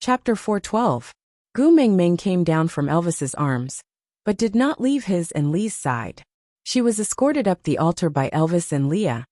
Chapter 412. Gu Mingming came down from Elvis's arms, but did not leave his and Lee's side. She was escorted up the altar by Elvis and Leah,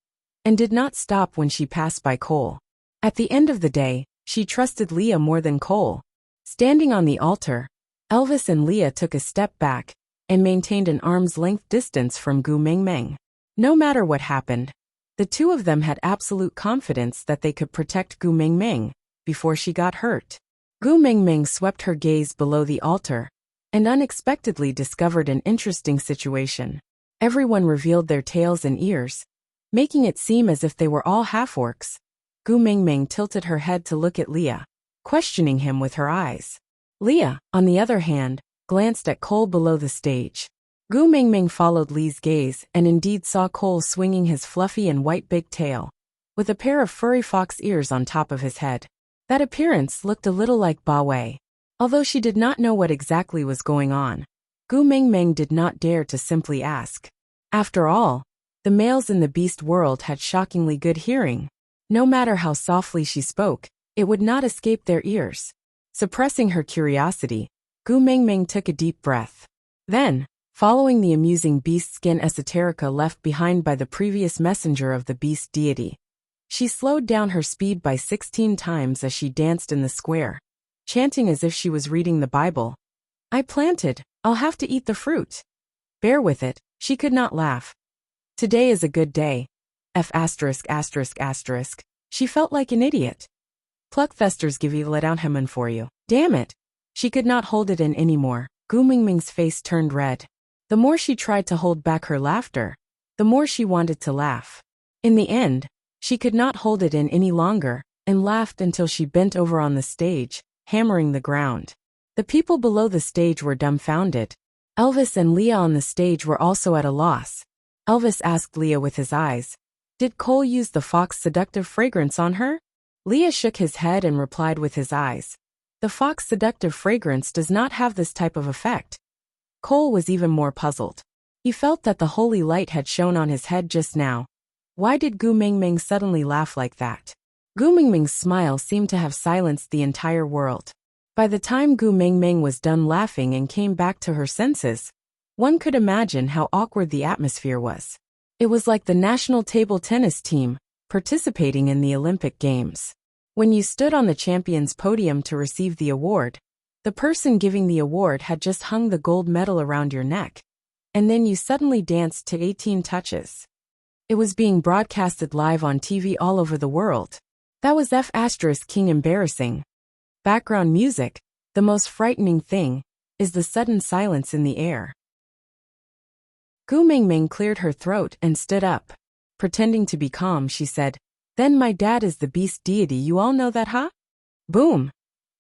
and did not stop when she passed by Cole. At the end of the day, she trusted Leah more than Cole. Standing on the altar, Elvis and Leah took a step back and maintained an arm's-length distance from Gu Mingming. No matter what happened, the two of them had absolute confidence that they could protect Gu Mingming before she got hurt. Gu Mingming swept her gaze below the altar and unexpectedly discovered an interesting situation. Everyone revealed their tails and ears, making it seem as if they were all half-orcs. Gu Mingming tilted her head to look at Leah, questioning him with her eyes. Leah, on the other hand, glanced at Cole below the stage. Gu Mingming followed Lee's gaze and indeed saw Cole swinging his fluffy and white big tail, with a pair of furry fox ears on top of his head. That appearance looked a little like Ba Wei. Although she did not know what exactly was going on, Gu Mingming did not dare to simply ask. After all, the males in the beast world had shockingly good hearing. No matter how softly she spoke, it would not escape their ears. Suppressing her curiosity, Gu Mingming took a deep breath. Then, following the amusing beast skin esoterica left behind by the previous messenger of the beast deity, she slowed down her speed by 16 times as she danced in the square, chanting as if she was reading the Bible. I planted, I'll have to eat the fruit. Bear with it, she could not laugh. Today is a good day. She felt like an idiot. Pluckfesters give you let down him for you. Damn it. She could not hold it in anymore. Gu Mingming's face turned red. The more she tried to hold back her laughter, the more she wanted to laugh. In the end, she could not hold it in any longer, and laughed until she bent over on the stage, hammering the ground. The people below the stage were dumbfounded. Elvis and Leah on the stage were also at a loss. Elvis asked Leah with his eyes, "Did Cole use the fox seductive fragrance on her?" Leah shook his head and replied with his eyes, "The fox seductive fragrance does not have this type of effect." Cole was even more puzzled. He felt that the holy light had shone on his head just now. Why did Gu Mingming suddenly laugh like that? Gu Mingming's smile seemed to have silenced the entire world. By the time Gu Mingming was done laughing and came back to her senses, one could imagine how awkward the atmosphere was. It was like the national table tennis team participating in the Olympic Games. When you stood on the champion's podium to receive the award, the person giving the award had just hung the gold medal around your neck, and then you suddenly danced to 18 touches. It was being broadcasted live on TV all over the world. That was King embarrassing. Background music, the most frightening thing, is the sudden silence in the air. Gu Mingming cleared her throat and stood up. Pretending to be calm, she said, "Then my dad is the beast deity, you all know that, huh?" Boom!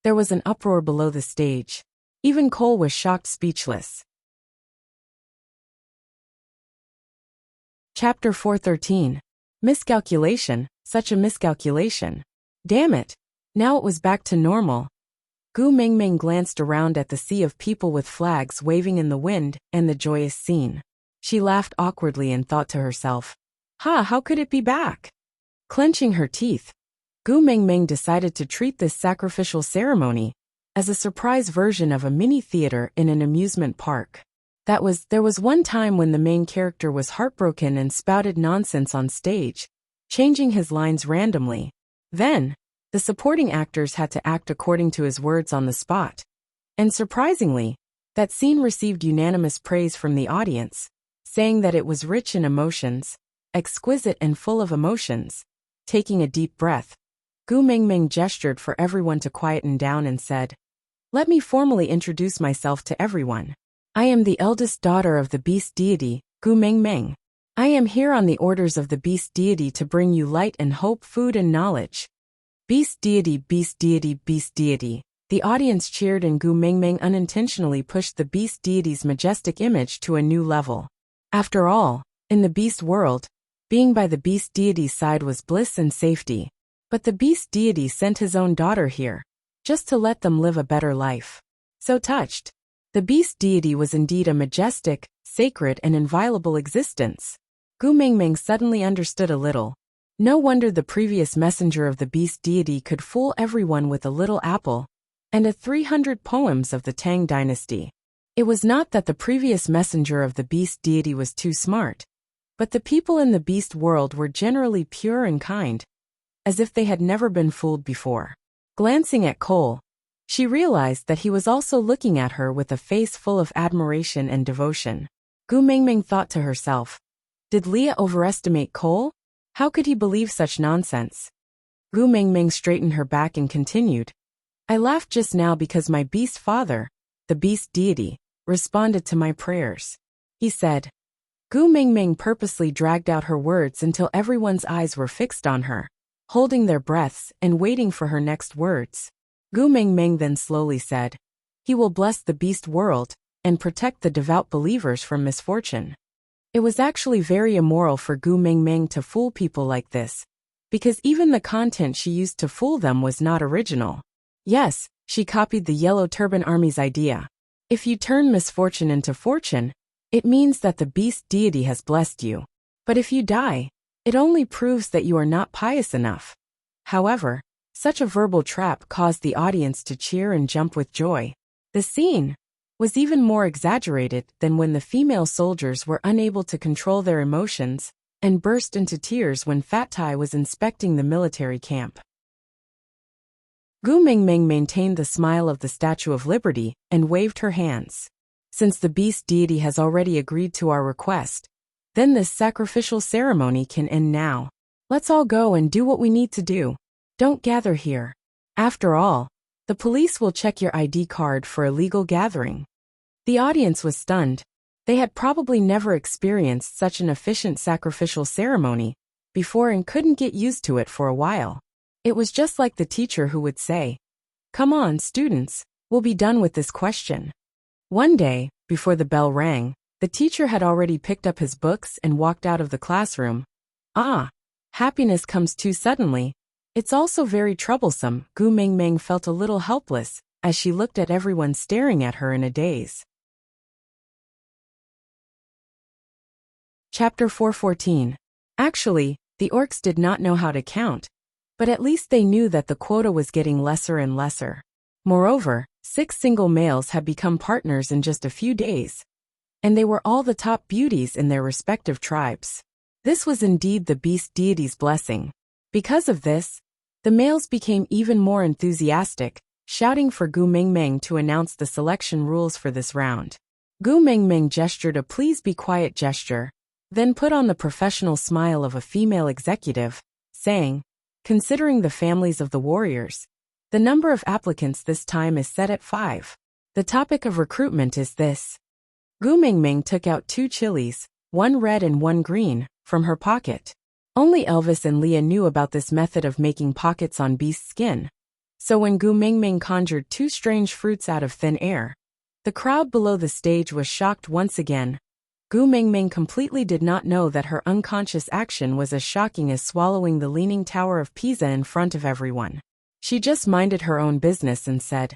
There was an uproar below the stage. Even Cole was shocked speechless. Chapter 413. Miscalculation, such a miscalculation. Damn it. Now it was back to normal. Gu Mingming glanced around at the sea of people with flags waving in the wind and the joyous scene. She laughed awkwardly and thought to herself, how could it be back? Clenching her teeth, Gu Mingming decided to treat this sacrificial ceremony as a surprise version of a mini theater in an amusement park. There was one time when the main character was heartbroken and spouted nonsense on stage, changing his lines randomly. Then, the supporting actors had to act according to his words on the spot. And surprisingly, that scene received unanimous praise from the audience, saying that it was rich in emotions, exquisite and full of emotions. Taking a deep breath, Gu Mingming gestured for everyone to quieten down and said, "Let me formally introduce myself to everyone. I am the eldest daughter of the beast deity, Gu Mingming. I am here on the orders of the beast deity to bring you light and hope, food and knowledge." Beast deity, beast deity, beast deity. The audience cheered and Gu Mingming unintentionally pushed the beast deity's majestic image to a new level. After all, in the beast world, being by the beast deity's side was bliss and safety. But the beast deity sent his own daughter here, just to let them live a better life. So touched. The beast deity was indeed a majestic, sacred and inviolable existence. Gu Mingming suddenly understood a little. No wonder the previous messenger of the beast deity could fool everyone with a little apple, and 300 poems of the Tang dynasty. It was not that the previous messenger of the beast deity was too smart, but the people in the beast world were generally pure and kind, as if they had never been fooled before. Glancing at Cole, she realized that he was also looking at her with a face full of admiration and devotion. Gu Mingming thought to herself, did Leah overestimate Cole? How could he believe such nonsense? Gu Mingming straightened her back and continued, I laughed just now because my beast father, the beast deity, responded to my prayers. He said. Gu Mingming purposely dragged out her words until everyone's eyes were fixed on her, holding their breaths and waiting for her next words. Gu Mingming then slowly said, he will bless the beast world and protect the devout believers from misfortune. It was actually very immoral for Gu Mingming to fool people like this, because even the content she used to fool them was not original. Yes, she copied the Yellow Turban Army's idea. If you turn misfortune into fortune, it means that the beast deity has blessed you. But if you die, it only proves that you are not pious enough. However, such a verbal trap caused the audience to cheer and jump with joy. The scene was even more exaggerated than when the female soldiers were unable to control their emotions and burst into tears when Fat Tai was inspecting the military camp. Gu Mingming maintained the smile of the Statue of Liberty and waved her hands. Since the beast deity has already agreed to our request, then this sacrificial ceremony can end now. Let's all go and do what we need to do. Don't gather here. After all, the police will check your ID card for illegal gathering. The audience was stunned. They had probably never experienced such an efficient sacrificial ceremony before and couldn't get used to it for a while. It was just like the teacher who would say, come on, students, we'll be done with this question. One day, before the bell rang, the teacher had already picked up his books and walked out of the classroom. Happiness comes too suddenly. It's also very troublesome. Gu Mingming felt a little helpless as she looked at everyone staring at her in a daze. Chapter 414. Actually, the orcs did not know how to count, but at least they knew that the quota was getting lesser and lesser. Moreover, 6 single males had become partners in just a few days, and they were all the top beauties in their respective tribes. This was indeed the beast deity's blessing. Because of this, the males became even more enthusiastic, shouting for Gu Mingming to announce the selection rules for this round. Gu Mingming gestured a please be quiet gesture, then put on the professional smile of a female executive, saying, considering the families of the warriors, the number of applicants this time is set at 5. The topic of recruitment is this. Gu Mingming took out 2 chilies, one red and one green, from her pocket. Only Elvis and Leah knew about this method of making pockets on beast skin. So when Gu Mingming conjured 2 strange fruits out of thin air, the crowd below the stage was shocked once again. Gu Mingming completely did not know that her unconscious action was as shocking as swallowing the Leaning Tower of Pisa in front of everyone. She just minded her own business and said,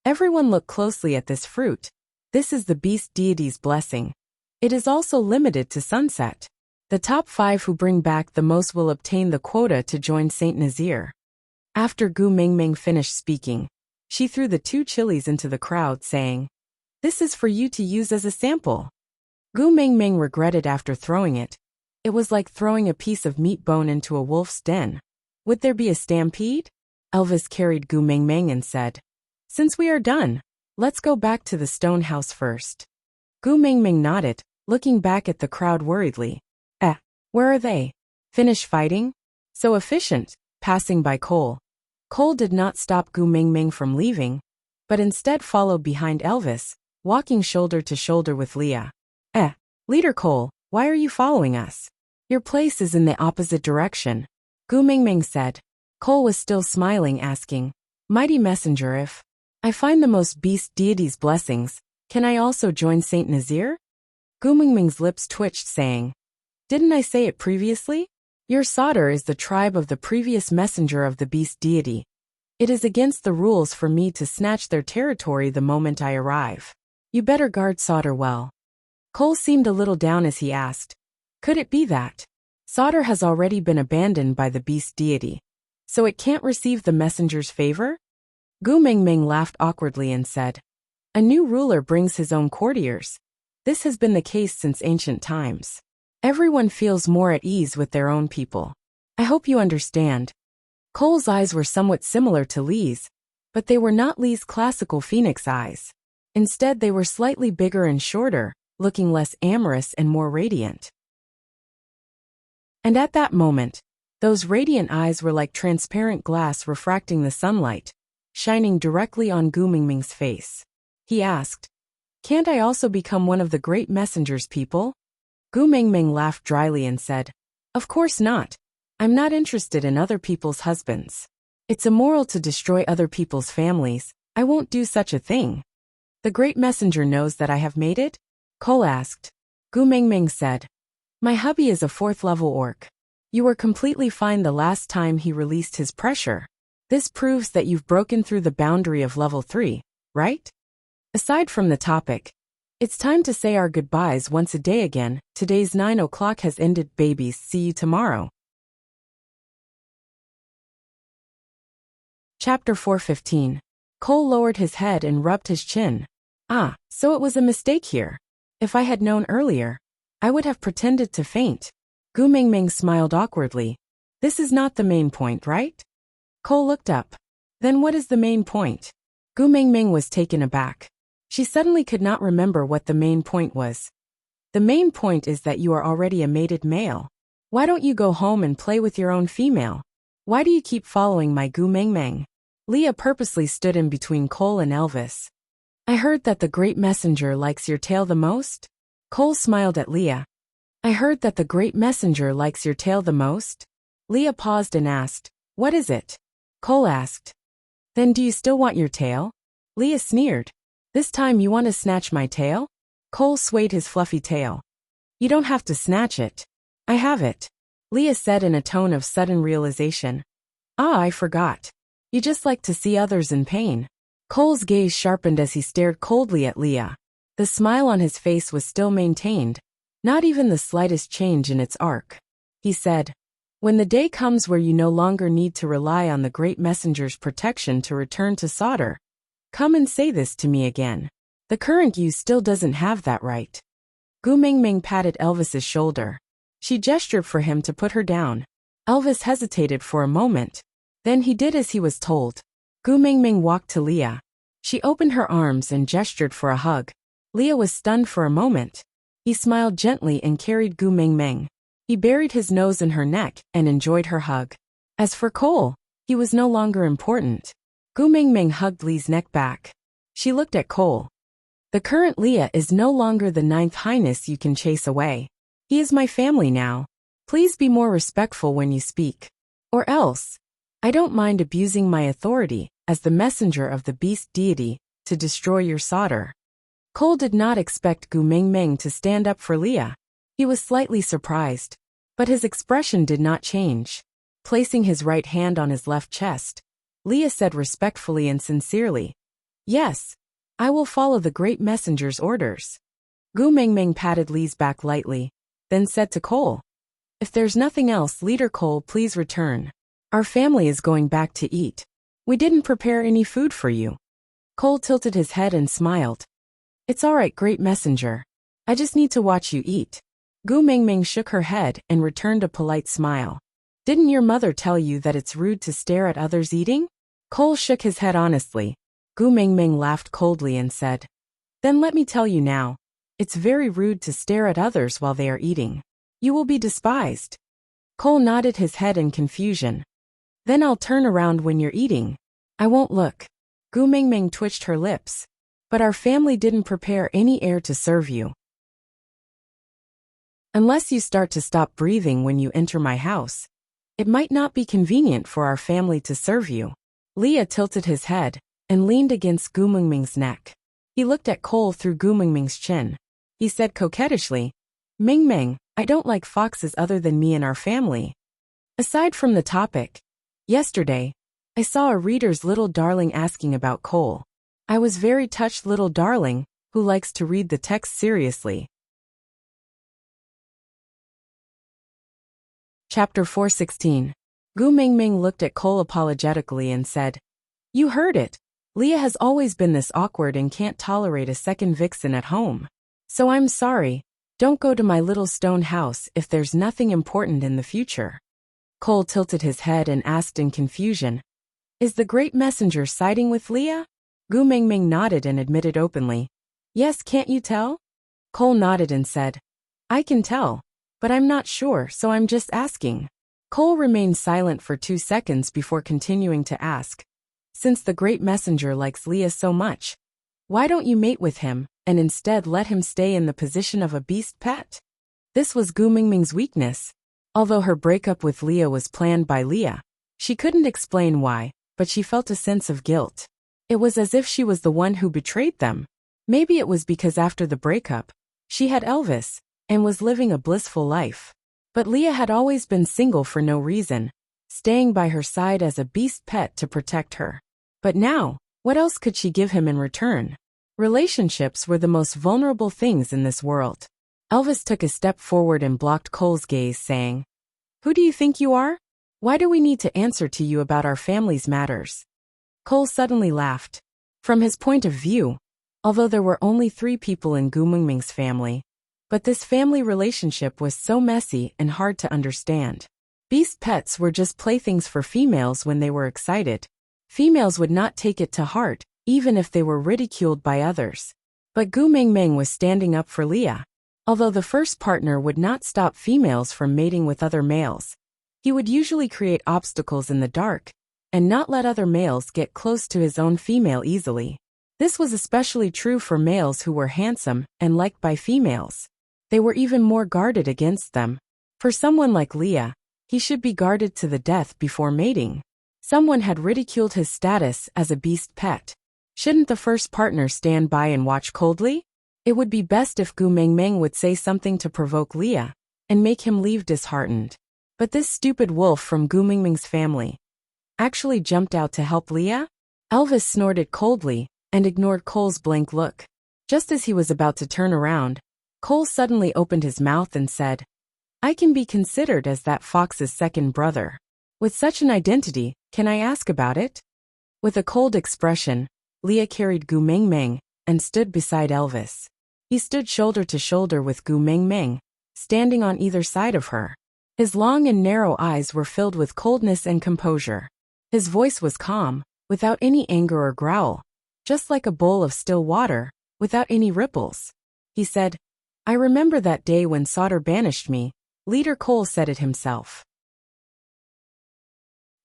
everyone look closely at this fruit. This is the beast deity's blessing. It is also limited to sunset. The top 5 who bring back the most will obtain the quota to join Saint Nazir. After Gu Mingming finished speaking, she threw the 2 chilies into the crowd, saying, this is for you to use as a sample. Gu Mingming regretted after throwing it. It was like throwing a piece of meat bone into a wolf's den. Would there be a stampede? Elvis carried Gu Mingming and said, since we are done, let's go back to the stone house first. Gu Mingming nodded, looking back at the crowd worriedly. Where are they? Finish fighting? So efficient. Passing by Cole. Cole did not stop Gu Mingming from leaving, but instead followed behind Elvis, walking shoulder to shoulder with Leah. Leader Cole, why are you following us? Your place is in the opposite direction, Gu Mingming said. Cole was still smiling, asking, mighty messenger, if I find the most beast deity's blessings, can I also join Saint Nazir? Gu Mingming's lips twitched, saying, didn't I say it previously? Your Sauter is the tribe of the previous messenger of the beast deity. It is against the rules for me to snatch their territory the moment I arrive. You better guard Sauter well. Cole seemed a little down as he asked, could it be that Sauter has already been abandoned by the beast deity, so it can't receive the messenger's favor? Gu Mingming laughed awkwardly and said, "A new ruler brings his own courtiers. This has been the case since ancient times. Everyone feels more at ease with their own people. I hope you understand." Cole's eyes were somewhat similar to Li's, but they were not Li's classical phoenix eyes. Instead, they were slightly bigger and shorter, looking less amorous and more radiant. And at that moment, those radiant eyes were like transparent glass refracting the sunlight, shining directly on Gu Mingming's face. He asked, "Can't I also become one of the great messenger's people?" Gu Mingming laughed dryly and said, "Of course not. I'm not interested in other people's husbands. It's immoral to destroy other people's families. I won't do such a thing." "The great messenger knows that I have made it?" Cole asked. Gu Mingming said, "My hubby is a 4th-level orc. You were completely fine the last time he released his pressure. This proves that you've broken through the boundary of level 3, right? Aside from the topic, it's time to say our goodbyes once a day again. Today's 9 o'clock has ended, babies. See you tomorrow." Chapter 4:15. Cole lowered his head and rubbed his chin. So it was a mistake here. If I had known earlier, I would have pretended to faint. Gu Mingming smiled awkwardly. "This is not the main point, right?" Cole looked up. "Then what is the main point?" Gu Mingming was taken aback. She suddenly could not remember what the main point was. "The main point is that you are already a mated male. Why don't you go home and play with your own female? Why do you keep following my Gu Mingming?" Leah purposely stood in between Cole and Elvis. "I heard that the great messenger likes your tail the most?" Cole smiled at Leah. "I heard that the great messenger likes your tail the most?" Leah paused and asked, "What is it?" Cole asked, "Then do you still want your tail?" Leah sneered. "This time you want to snatch my tail?" Cole swayed his fluffy tail. "You don't have to snatch it. I have it," Leah said in a tone of sudden realization. I forgot. You just like to see others in pain." Cole's gaze sharpened as he stared coldly at Leah. The smile on his face was still maintained, not even the slightest change in its arc. He said, "When the day comes where you no longer need to rely on the great messenger's protection to return to solder, come and say this to me again. The current you still doesn't have that right." Gu Mingming patted Elvis's shoulder. She gestured for him to put her down. Elvis hesitated for a moment. Then he did as he was told. Gu Mingming walked to Leah. She opened her arms and gestured for a hug. Leah was stunned for a moment. He smiled gently and carried Gu Mingming. He buried his nose in her neck and enjoyed her hug. As for Cole, he was no longer important. Gu Mingming hugged Lee's neck back. She looked at Cole. "The current Leah is no longer the 9th highness you can chase away. He is my family now. Please be more respectful when you speak. Or else, I don't mind abusing my authority as the messenger of the beast deity to destroy your solder." Cole did not expect Gu Mingming to stand up for Leah. He was slightly surprised, but his expression did not change. Placing his right hand on his left chest, Leah said respectfully and sincerely, "Yes, I will follow the great messenger's orders." Gu Mingming patted Lee's back lightly, then said to Cole, "If there's nothing else, Leader Cole, please return. Our family is going back to eat. We didn't prepare any food for you." Cole tilted his head and smiled. "It's all right, great messenger. I just need to watch you eat." Gu Mingming shook her head and returned a polite smile. "Didn't your mother tell you that it's rude to stare at others eating?" Cole shook his head honestly. Gu Mingming laughed coldly and said, "Then let me tell you now. It's very rude to stare at others while they are eating. You will be despised." Cole nodded his head in confusion. "Then I'll turn around when you're eating. I won't look." Gu Mingming twitched her lips. "But our family didn't prepare any air to serve you. Unless you start to stop breathing when you enter my house, it might not be convenient for our family to serve you." Leah tilted his head and leaned against Gu Mingming's neck. He looked at Cole through Gu Mingming's chin. He said coquettishly, "Mingming, I don't like foxes other than me and our family." Aside from the topic, yesterday, I saw a reader's little darling asking about Cole. I was very touched, little darling, who likes to read the text seriously. Chapter 4:16. Gu Mingming looked at Cole apologetically and said, "You heard it. Leah has always been this awkward and can't tolerate a second vixen at home. So I'm sorry. Don't go to my little stone house if there's nothing important in the future. Cole tilted his head and asked in confusion, Is the great messenger siding with Leah? Gu Mingming nodded and admitted openly, Yes, can't you tell? Cole nodded and said, I can tell, but I'm not sure, so I'm just asking. Cole remained silent for 2 seconds before continuing to ask, Since the great messenger likes Leah so much, why don't you mate with him and instead let him stay in the position of a beast pet? This was Gu Mingming's weakness. Although her breakup with Leah was planned by Leah, she couldn't explain why, but she felt a sense of guilt. It was as if she was the one who betrayed them. Maybe it was because after the breakup, she had Elvis and was living a blissful life. But Leah had always been single for no reason, staying by her side as a beast pet to protect her. But now, what else could she give him in return? Relationships were the most vulnerable things in this world. Elvis took a step forward and blocked Cole's gaze, saying, Who do you think you are? Why do we need to answer to you about our family's matters? Cole suddenly laughed. From his point of view, although there were only 3 people in Gu Mingming's family, but this family relationship was so messy and hard to understand. Beast pets were just playthings for females when they were excited. Females would not take it to heart, even if they were ridiculed by others. But Gu Mingming was standing up for Leah. Although the first partner would not stop females from mating with other males, he would usually create obstacles in the dark and not let other males get close to his own female easily. This was especially true for males who were handsome and liked by females. They were even more guarded against them. For someone like Leah, he should be guarded to the death before mating. Someone had ridiculed his status as a beast pet. Shouldn't the first partner stand by and watch coldly? It would be best if Gu Mingming would say something to provoke Leah and make him leave disheartened. But this stupid wolf from Gu Mingming's family actually jumped out to help Leah? Elvis snorted coldly and ignored Cole's blank look. Just as he was about to turn around, Cole suddenly opened his mouth and said, I can be considered as that fox's second brother. With such an identity, can I ask about it? With a cold expression, Leah carried Gu Mingming and stood beside Elvis. He stood shoulder to shoulder with Gu Mingming, standing on either side of her. His long and narrow eyes were filled with coldness and composure. His voice was calm, without any anger or growl, just like a bowl of still water, without any ripples. He said, I remember that day when Sauter banished me. Leader Cole said it himself.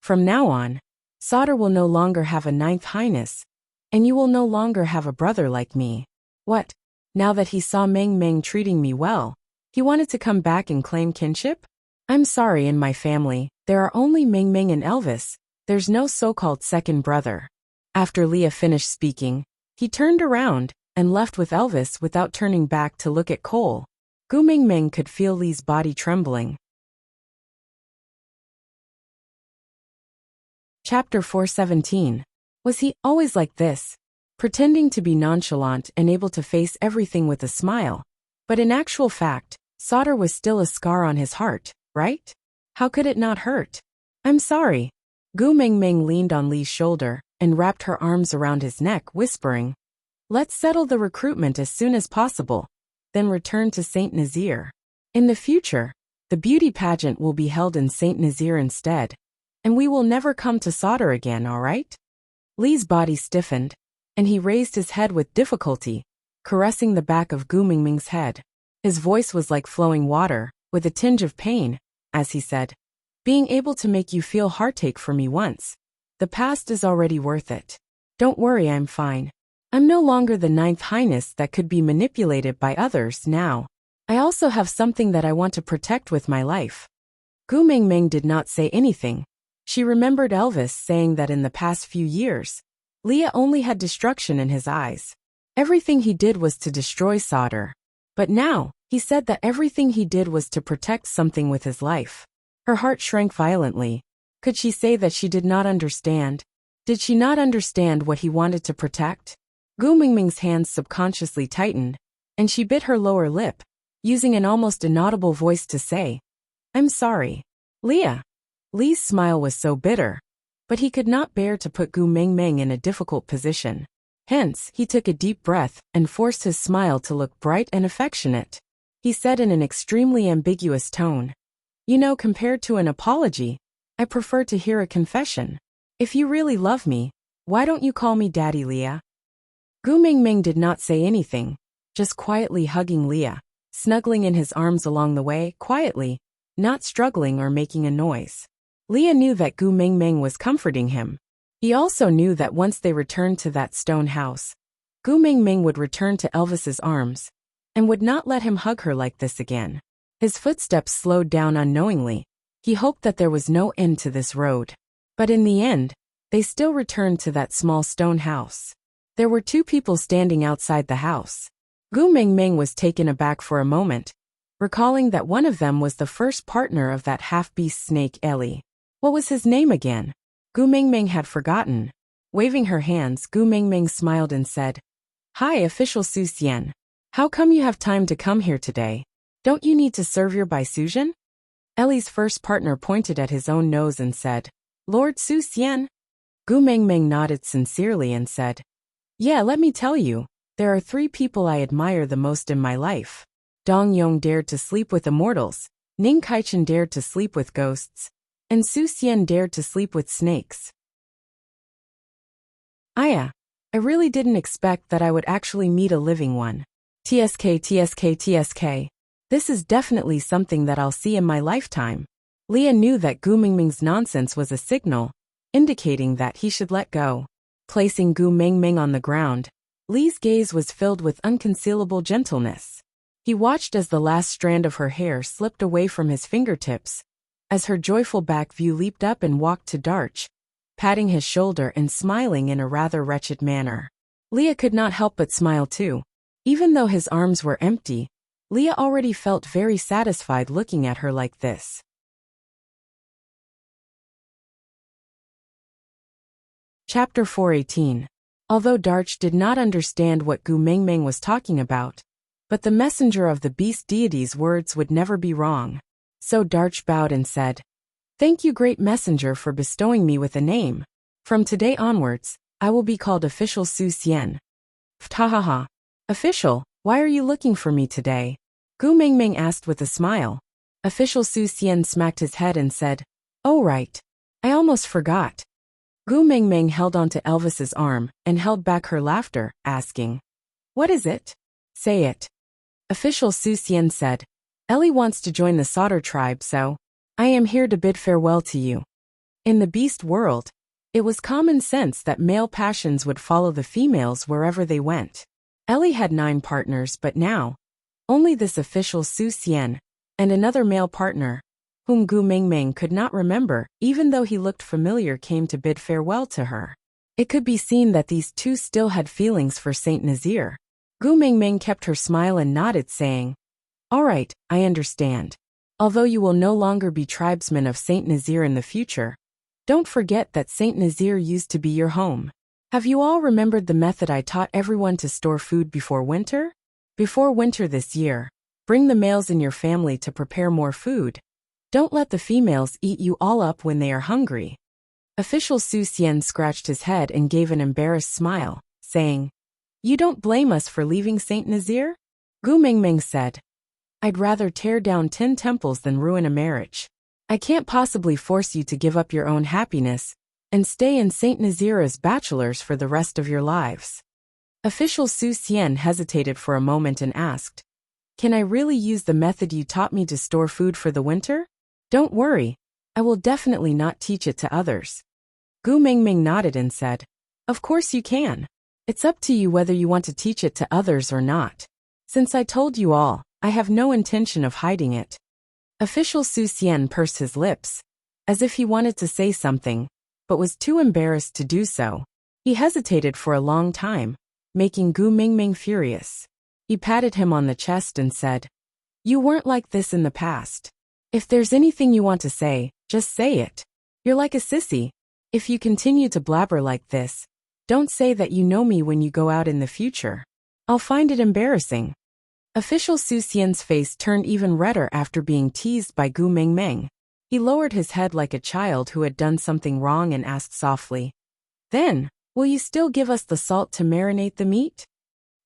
From now on, Sauter will no longer have a 9th highness, and you will no longer have a brother like me. What? Now that he saw Meng Meng treating me well, he wanted to come back and claim kinship? I'm sorry, in my family, there are only Meng Meng and Elvis. There's no so-called second brother. After Leah finished speaking, he turned around and left with Elvis without turning back to look at Cole. Gu Mingming could feel Lee's body trembling. Chapter 417. Was he always like this? Pretending to be nonchalant and able to face everything with a smile. But in actual fact, Sauter was still a scar on his heart, right? How could it not hurt? I'm sorry. Gu Mingming leaned on Lee's shoulder and wrapped her arms around his neck, whispering, Let's settle the recruitment as soon as possible, then return to Saint Nazaire. In the future, the beauty pageant will be held in Saint Nazaire instead, and we will never come to Sauter again, all right? Lee's body stiffened, and he raised his head with difficulty, caressing the back of Gu Mingming's head. His voice was like flowing water, with a tinge of pain, as he said, Being able to make you feel heartache for me once. The past is already worth it. Don't worry, I'm fine. I'm no longer the 9th highness that could be manipulated by others now. I also have something that I want to protect with my life. Gu Mingming did not say anything. She remembered Elvis saying that in the past few years, Leah only had destruction in his eyes. Everything he did was to destroy Sauter. But now, he said that everything he did was to protect something with his life. Her heart shrank violently. Could she say that she did not understand? Did she not understand what he wanted to protect? Gu Mingming's hands subconsciously tightened, and she bit her lower lip, using an almost inaudible voice to say, I'm sorry. Leah. Lee's smile was so bitter, but he could not bear to put Gu Mingming in a difficult position. Hence, he took a deep breath and forced his smile to look bright and affectionate. He said in an extremely ambiguous tone, "You know, compared to an apology, I prefer to hear a confession. If you really love me, why don't you call me Daddy, Leah?" Gu Mingming did not say anything, just quietly hugging Leah, snuggling in his arms along the way, quietly, not struggling or making a noise. Leah knew that Gu Mingming was comforting him. He also knew that once they returned to that stone house, Gu Mingming would return to Elvis's arms and would not let him hug her like this again. His footsteps slowed down unknowingly. He hoped that there was no end to this road. But in the end, they still returned to that small stone house. There were two people standing outside the house. Gu Mingming was taken aback for a moment, recalling that one of them was the first partner of that half-beast snake Ellie. What was his name again? Gu Mingming had forgotten. Waving her hands, Gu Mingming smiled and said, "Hi, Official Su Xian. How come you have time to come here today? Don't you need to serve your Baisujian?" Ellie's first partner pointed at his own nose and said, "Lord Su Xian?" Gu Mingming nodded sincerely and said, "Yeah, let me tell you, there are 3 people I admire the most in my life. Dong Yong dared to sleep with immortals, Ning Kaichen dared to sleep with ghosts, and Su Xian dared to sleep with snakes. I really didn't expect that I would actually meet a living one. TSK. This is definitely something that I'll see in my lifetime." Leah knew that Gu Mingming's nonsense was a signal, indicating that he should let go. Placing Gu Mingming on the ground, Lee's gaze was filled with unconcealable gentleness. He watched as the last strand of her hair slipped away from his fingertips, as her joyful back view leaped up and walked to Darch, patting his shoulder and smiling in a rather wretched manner. Leah could not help but smile too. Even though his arms were empty, Leah already felt very satisfied looking at her like this. Chapter 418. Although Darch did not understand what Gu Mingming was talking about, but the messenger of the beast deity's words would never be wrong. So Darch bowed and said, "Thank you, great messenger, for bestowing me with a name. From today onwards, I will be called Official Su Xian." "Ptahaha. Official, why are you looking for me today?" Gu Mingming asked with a smile. Official Su Xian smacked his head and said, "Oh right. I almost forgot." Gu Mingming held onto Elvis's arm and held back her laughter, asking, "What is it? Say it." Official Su Xian said, "Ellie wants to join the Sauter tribe, so I am here to bid farewell to you." In the beast world, it was common sense that male passions would follow the females wherever they went. Ellie had 9 partners, but now, only this official Su Xian and another male partner, whom Gu Mingming could not remember even though he looked familiar, came to bid farewell to her. It could be seen that these two still had feelings for Saint Nazir. Gu Mingming kept her smile and nodded, saying, "All right, I understand. Although you will no longer be tribesmen of Saint Nazir in the future, don't forget that Saint Nazir used to be your home. Have you all remembered the method I taught everyone to store food before winter? Before winter this year, bring the males in your family to prepare more food. Don't let the females eat you all up when they are hungry." Official Su Xian scratched his head and gave an embarrassed smile, saying, "You don't blame us for leaving Saint Nazir?" Gu Mingming said, "I'd rather tear down 10 temples than ruin a marriage. I can't possibly force you to give up your own happiness and stay in Saint Nazir as bachelors for the rest of your lives." Official Su Xian hesitated for a moment and asked, "Can I really use the method you taught me to store food for the winter?" "Don't worry, I will definitely not teach it to others." Gu Mingming nodded and said, "Of course you can. It's up to you whether you want to teach it to others or not. Since I told you all, I have no intention of hiding it." Official Su Xian pursed his lips, as if he wanted to say something, but was too embarrassed to do so. He hesitated for a long time, making Gu Mingming furious. He patted him on the chest and said, "You weren't like this in the past. If there's anything you want to say, just say it. You're like a sissy. If you continue to blabber like this, don't say that you know me when you go out in the future. I'll find it embarrassing." Official Su Xian's face turned even redder after being teased by Gu Mingming. He lowered his head like a child who had done something wrong and asked softly, "Then, will you still give us the salt to marinate the meat?"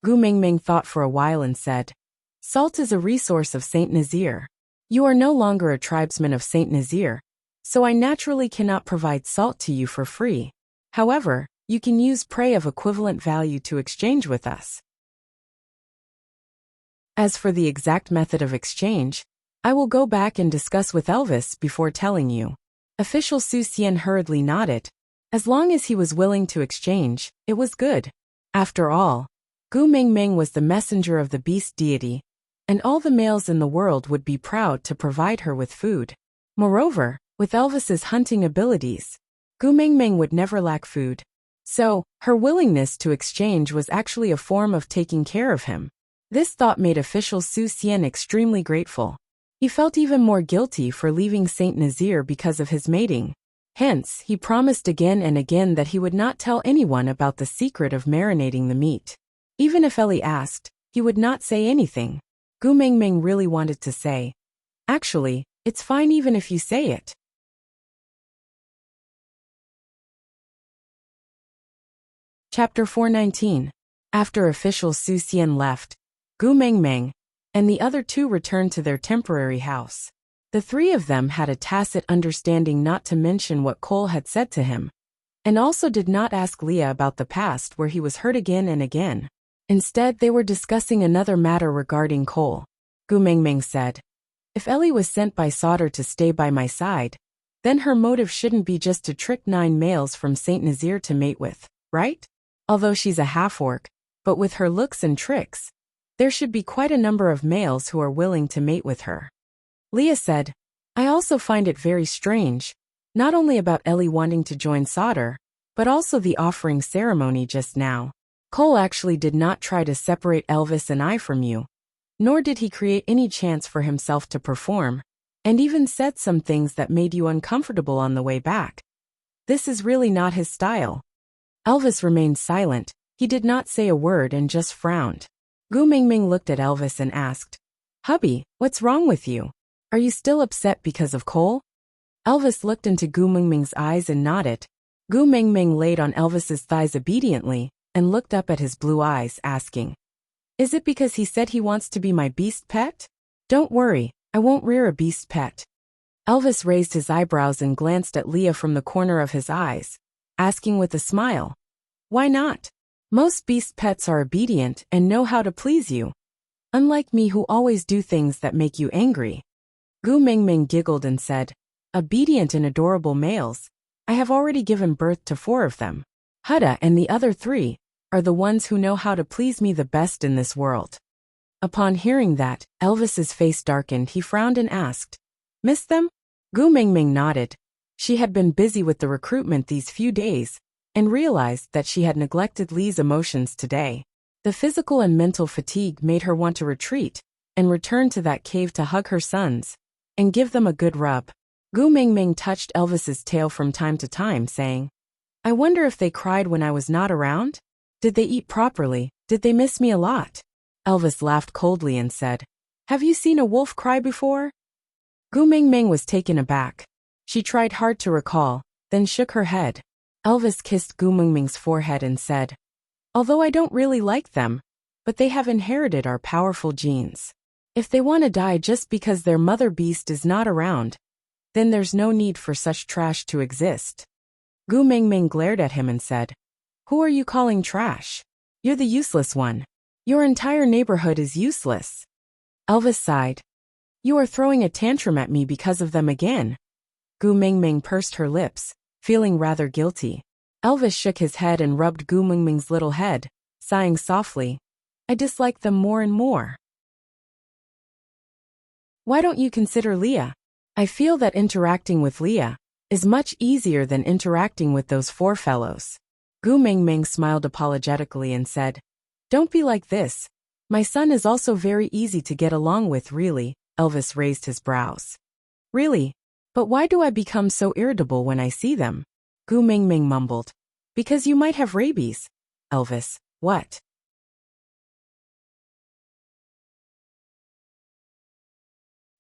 Gu Mingming thought for a while and said, "Salt is a resource of Saint Nazir. You are no longer a tribesman of Saint Nazir, so I naturally cannot provide salt to you for free. However, you can use prey of equivalent value to exchange with us. As for the exact method of exchange, I will go back and discuss with Elvis before telling you." Official Su Xian hurriedly nodded. As long as he was willing to exchange, it was good. After all, Gu Mingming was the messenger of the beast deity, and all the males in the world would be proud to provide her with food. Moreover, with Elvis's hunting abilities, Gu Mingming would never lack food. So, her willingness to exchange was actually a form of taking care of him. This thought made official Su Xian extremely grateful. He felt even more guilty for leaving Saint Nazir because of his mating. Hence, he promised again and again that he would not tell anyone about the secret of marinating the meat. Even if Ellie asked, he would not say anything. Gu Mingming really wanted to say, "Actually, it's fine even if you say it." Chapter 419. After official Su Xian left, Gu Mingming and the other two returned to their temporary house. The three of them had a tacit understanding not to mention what Cole had said to him, and also did not ask Leah about the past where he was hurt again and again. Instead, they were discussing another matter regarding Cole. Gu Mingming said, "If Ellie was sent by Sauter to stay by my side, then her motive shouldn't be just to trick 9 males from Saint Nazir to mate with, right? Although she's a half-orc, but with her looks and tricks, there should be quite a number of males who are willing to mate with her." Leah said, "I also find it very strange, not only about Ellie wanting to join Sauter, but also the offering ceremony just now. Cole actually did not try to separate Elvis and I from you, nor did he create any chance for himself to perform, and even said some things that made you uncomfortable on the way back. This is really not his style." Elvis remained silent. He did not say a word and just frowned. Gu Mingming looked at Elvis and asked, "Hubby, what's wrong with you? Are you still upset because of Cole?" Elvis looked into Gu Mingming's eyes and nodded. Gu Mingming laid on Elvis's thighs obediently and looked up at his blue eyes, asking, "Is it because he said he wants to be my beast pet?" "Don't worry, I won't rear a beast pet." Elvis raised his eyebrows and glanced at Leah from the corner of his eyes, asking with a smile, "Why not? Most beast pets are obedient and know how to please you, unlike me who always do things that make you angry." Gu Mingming giggled and said, "Obedient and adorable males. I have already given birth to 4 of them. Hutta and the other 3 are the ones who know how to please me the best in this world." Upon hearing that, Elvis's face darkened. He frowned and asked, "Miss them?" Gu Mingming nodded. She had been busy with the recruitment these few days and realized that she had neglected Lee's emotions today. The physical and mental fatigue made her want to retreat and return to that cave to hug her sons and give them a good rub. Gu Mingming touched Elvis's tail from time to time, saying, "I wonder if they cried when I was not around? Did they eat properly? Did they miss me a lot?" Elvis laughed coldly and said, "Have you seen a wolf cry before?" Gu Mingming was taken aback. She tried hard to recall, then shook her head. Elvis kissed Gu Mingming's forehead and said, "Although I don't really like them, but they have inherited our powerful genes. If they want to die just because their mother beast is not around, then there's no need for such trash to exist." Gu Mingming glared at him and said, "Who are you calling trash? You're the useless one. Your entire neighborhood is useless." Elvis sighed. "You are throwing a tantrum at me because of them again." Gu Mingming pursed her lips, feeling rather guilty. Elvis shook his head and rubbed Gu Mingming's little head, sighing softly, "I dislike them more and more. Why don't you consider Leah? I feel that interacting with Leah is much easier than interacting with those 4 fellows." Gu Mingming smiled apologetically and said, "Don't be like this. My son is also very easy to get along with, really." Elvis raised his brows. "Really? But why do I become so irritable when I see them?" Gu Mingming mumbled. "Because you might have rabies." Elvis, "What?"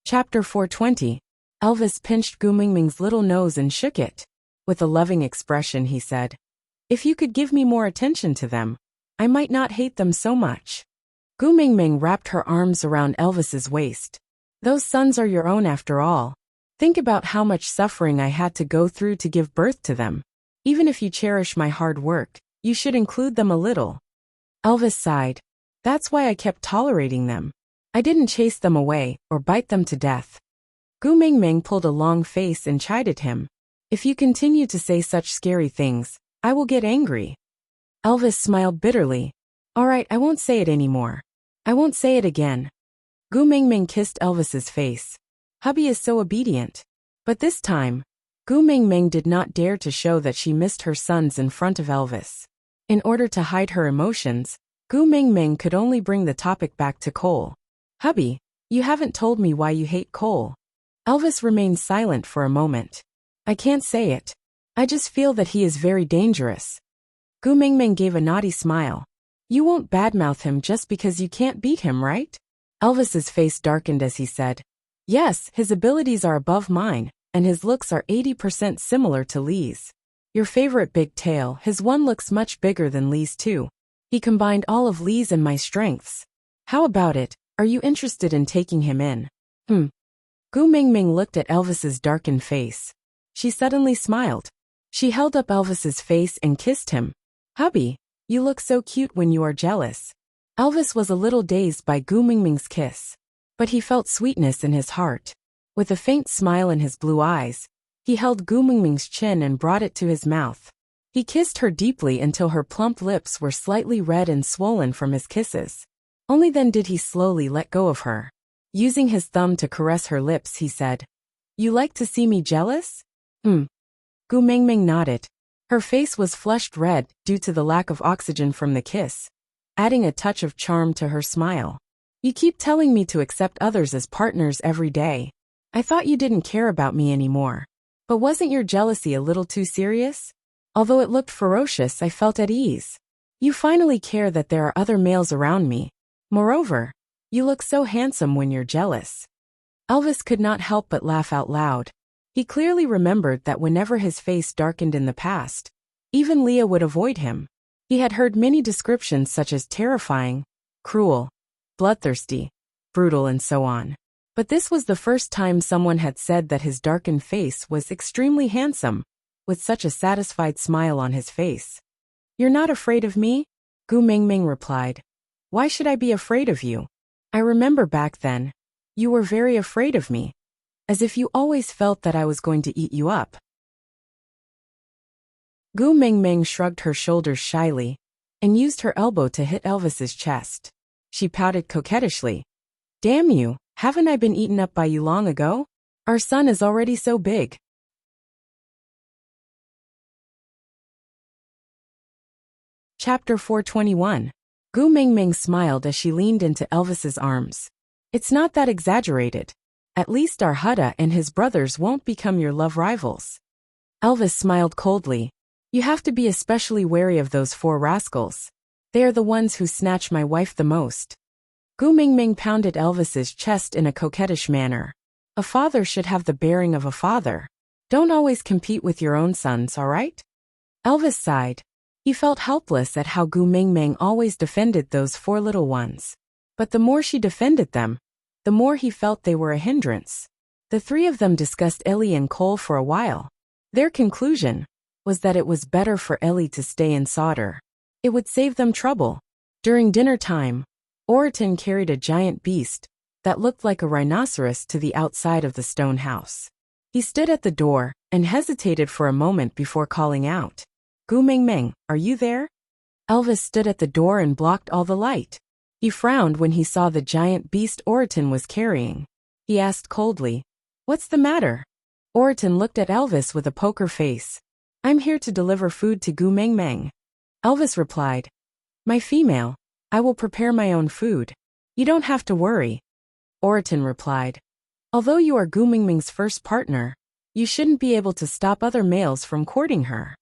Chapter 420. Elvis pinched Gu Mingming's little nose and shook it. With a loving expression, he said, "If you could give me more attention to them, I might not hate them so much." Gu Mingming wrapped her arms around Elvis's waist. "Those sons are your own after all. Think about how much suffering I had to go through to give birth to them. Even if you cherish my hard work, you should include them a little." Elvis sighed. "That's why I kept tolerating them. I didn't chase them away or bite them to death." Gu Mingming pulled a long face and chided him. "If you continue to say such scary things, I will get angry." Elvis smiled bitterly. "All right, I won't say it anymore. I won't say it again." Gu Mingming kissed Elvis's face. "Hubby is so obedient." But this time, Gu Mingming did not dare to show that she missed her sons in front of Elvis. In order to hide her emotions, Gu Mingming could only bring the topic back to coal. "Hubby, you haven't told me why you hate coal." Elvis remained silent for a moment. "I can't say it. I just feel that he is very dangerous." Gu Mingming gave a naughty smile. "You won't badmouth him just because you can't beat him, right?" Elvis's face darkened as he said, "Yes, his abilities are above mine, and his looks are 80% similar to Lee's. Your favorite big tail, his one looks much bigger than Lee's too. He combined all of Lee's and my strengths. How about it? Are you interested in taking him in?" Gu Mingming looked at Elvis's darkened face. She suddenly smiled. She held up Elvis's face and kissed him. "Hubby, you look so cute when you are jealous." Elvis was a little dazed by Gu Mingming's kiss, but he felt sweetness in his heart. With a faint smile in his blue eyes, he held Gu Mingming's chin and brought it to his mouth. He kissed her deeply until her plump lips were slightly red and swollen from his kisses. Only then did he slowly let go of her. Using his thumb to caress her lips, he said, "You like to see me jealous?" Gu Mingming nodded. Her face was flushed red due to the lack of oxygen from the kiss, adding a touch of charm to her smile. "You keep telling me to accept others as partners every day. I thought you didn't care about me anymore. But wasn't your jealousy a little too serious? Although it looked ferocious, I felt at ease. You finally care that there are other males around me. Moreover, you look so handsome when you're jealous." Elvis could not help but laugh out loud. He clearly remembered that whenever his face darkened in the past, even Leah would avoid him. He had heard many descriptions such as terrifying, cruel, bloodthirsty, brutal, and so on. But this was the first time someone had said that his darkened face was extremely handsome, with such a satisfied smile on his face. "You're not afraid of me?" Gu Mingming replied. "Why should I be afraid of you? I remember back then, you were very afraid of me, as if you always felt that I was going to eat you up." Gu Mingming shrugged her shoulders shyly and used her elbow to hit Elvis's chest. She pouted coquettishly. "Damn you, haven't I been eaten up by you long ago? Our son is already so big." Chapter 421. Gu Mingming smiled as she leaned into Elvis's arms. "It's not that exaggerated. At least our Hudda and his brothers won't become your love rivals." Elvis smiled coldly. "You have to be especially wary of those 4 rascals. They are the ones who snatch my wife the most." Gu Mingming pounded Elvis's chest in a coquettish manner. "A father should have the bearing of a father. Don't always compete with your own sons, all right?" Elvis sighed. He felt helpless at how Gu Mingming always defended those 4 little ones. But the more she defended them, the more he felt they were a hindrance. The 3 of them discussed Ellie and Cole for a while. Their conclusion was that it was better for Ellie to stay in solder. It would save them trouble. During dinner time, Oriton carried a giant beast that looked like a rhinoceros to the outside of the stone house. He stood at the door and hesitated for a moment before calling out, "Gu Mingming, are you there?" Elvis stood at the door and blocked all the light. He frowned when he saw the giant beast Oriton was carrying. He asked coldly, "What's the matter?" Oriton looked at Elvis with a poker face. "I'm here to deliver food to Gu Mingming." Elvis replied, "My female, I will prepare my own food. You don't have to worry." Oriton replied, "Although you are Gu Mingming's first partner, you shouldn't be able to stop other males from courting her."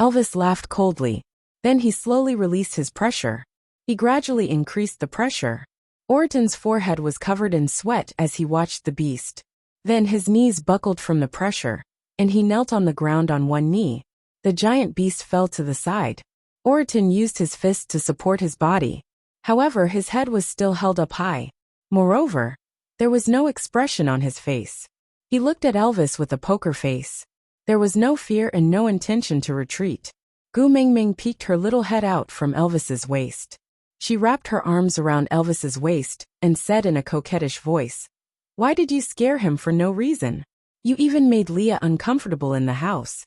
Elvis laughed coldly. Then he slowly released his pressure. He gradually increased the pressure. Oriton's forehead was covered in sweat as he watched the beast. Then his knees buckled from the pressure, and he knelt on the ground on one knee. The giant beast fell to the side. Oriton used his fist to support his body. However, his head was still held up high. Moreover, there was no expression on his face. He looked at Elvis with a poker face. There was no fear and no intention to retreat. Gu Mingming peeked her little head out from Elvis's waist. She wrapped her arms around Elvis's waist and said in a coquettish voice, "Why did you scare him for no reason? You even made Leah uncomfortable in the house."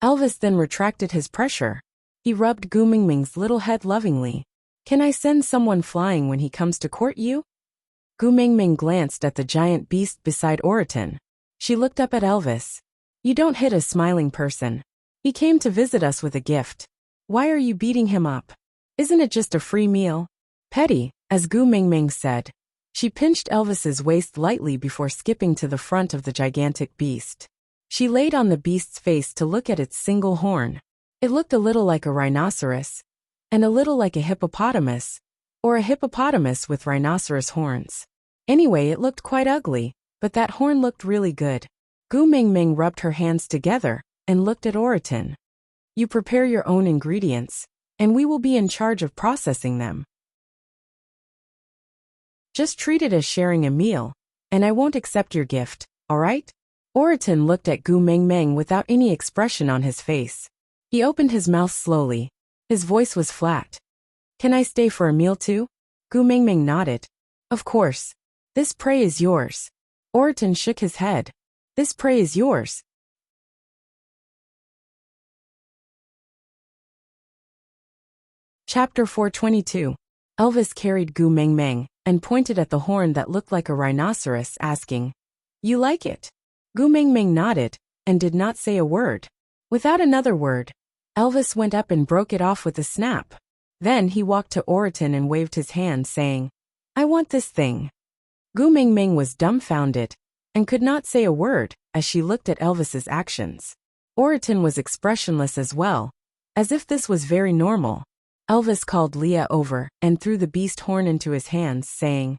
Elvis then retracted his pressure. He rubbed Gu Mingming's little head lovingly. "Can I send someone flying when he comes to court you?" Gu Mingming glanced at the giant beast beside Oriton. She looked up at Elvis. "You don't hit a smiling person. He came to visit us with a gift. Why are you beating him up? Isn't it just a free meal?" "Petty," as Gu Mingming said. She pinched Elvis's waist lightly before skipping to the front of the gigantic beast. She laid on the beast's face to look at its single horn. It looked a little like a rhinoceros, and a little like a hippopotamus, or a hippopotamus with rhinoceros horns. Anyway, it looked quite ugly, but that horn looked really good. Gu Mingming rubbed her hands together and looked at Oriton. "You prepare your own ingredients, and we will be in charge of processing them. Just treat it as sharing a meal, and I won't accept your gift, all right?" Oriton looked at Gu Mingming without any expression on his face. He opened his mouth slowly. His voice was flat. "Can I stay for a meal too?" Gu Mingming nodded. "Of course. This prey is yours." Oriton shook his head. "This prey is yours." Chapter 422. Elvis carried Gu Mingming and pointed at the horn that looked like a rhinoceros, asking, "You like it?" Gu Mingming nodded and did not say a word. Without another word, Elvis went up and broke it off with a snap. Then he walked to Oriton and waved his hand, saying, "I want this thing." Gu Mingming was dumbfounded and could not say a word as she looked at Elvis's actions. Oriton was expressionless as well, as if this was very normal. Elvis called Leah over and threw the beast horn into his hands, saying,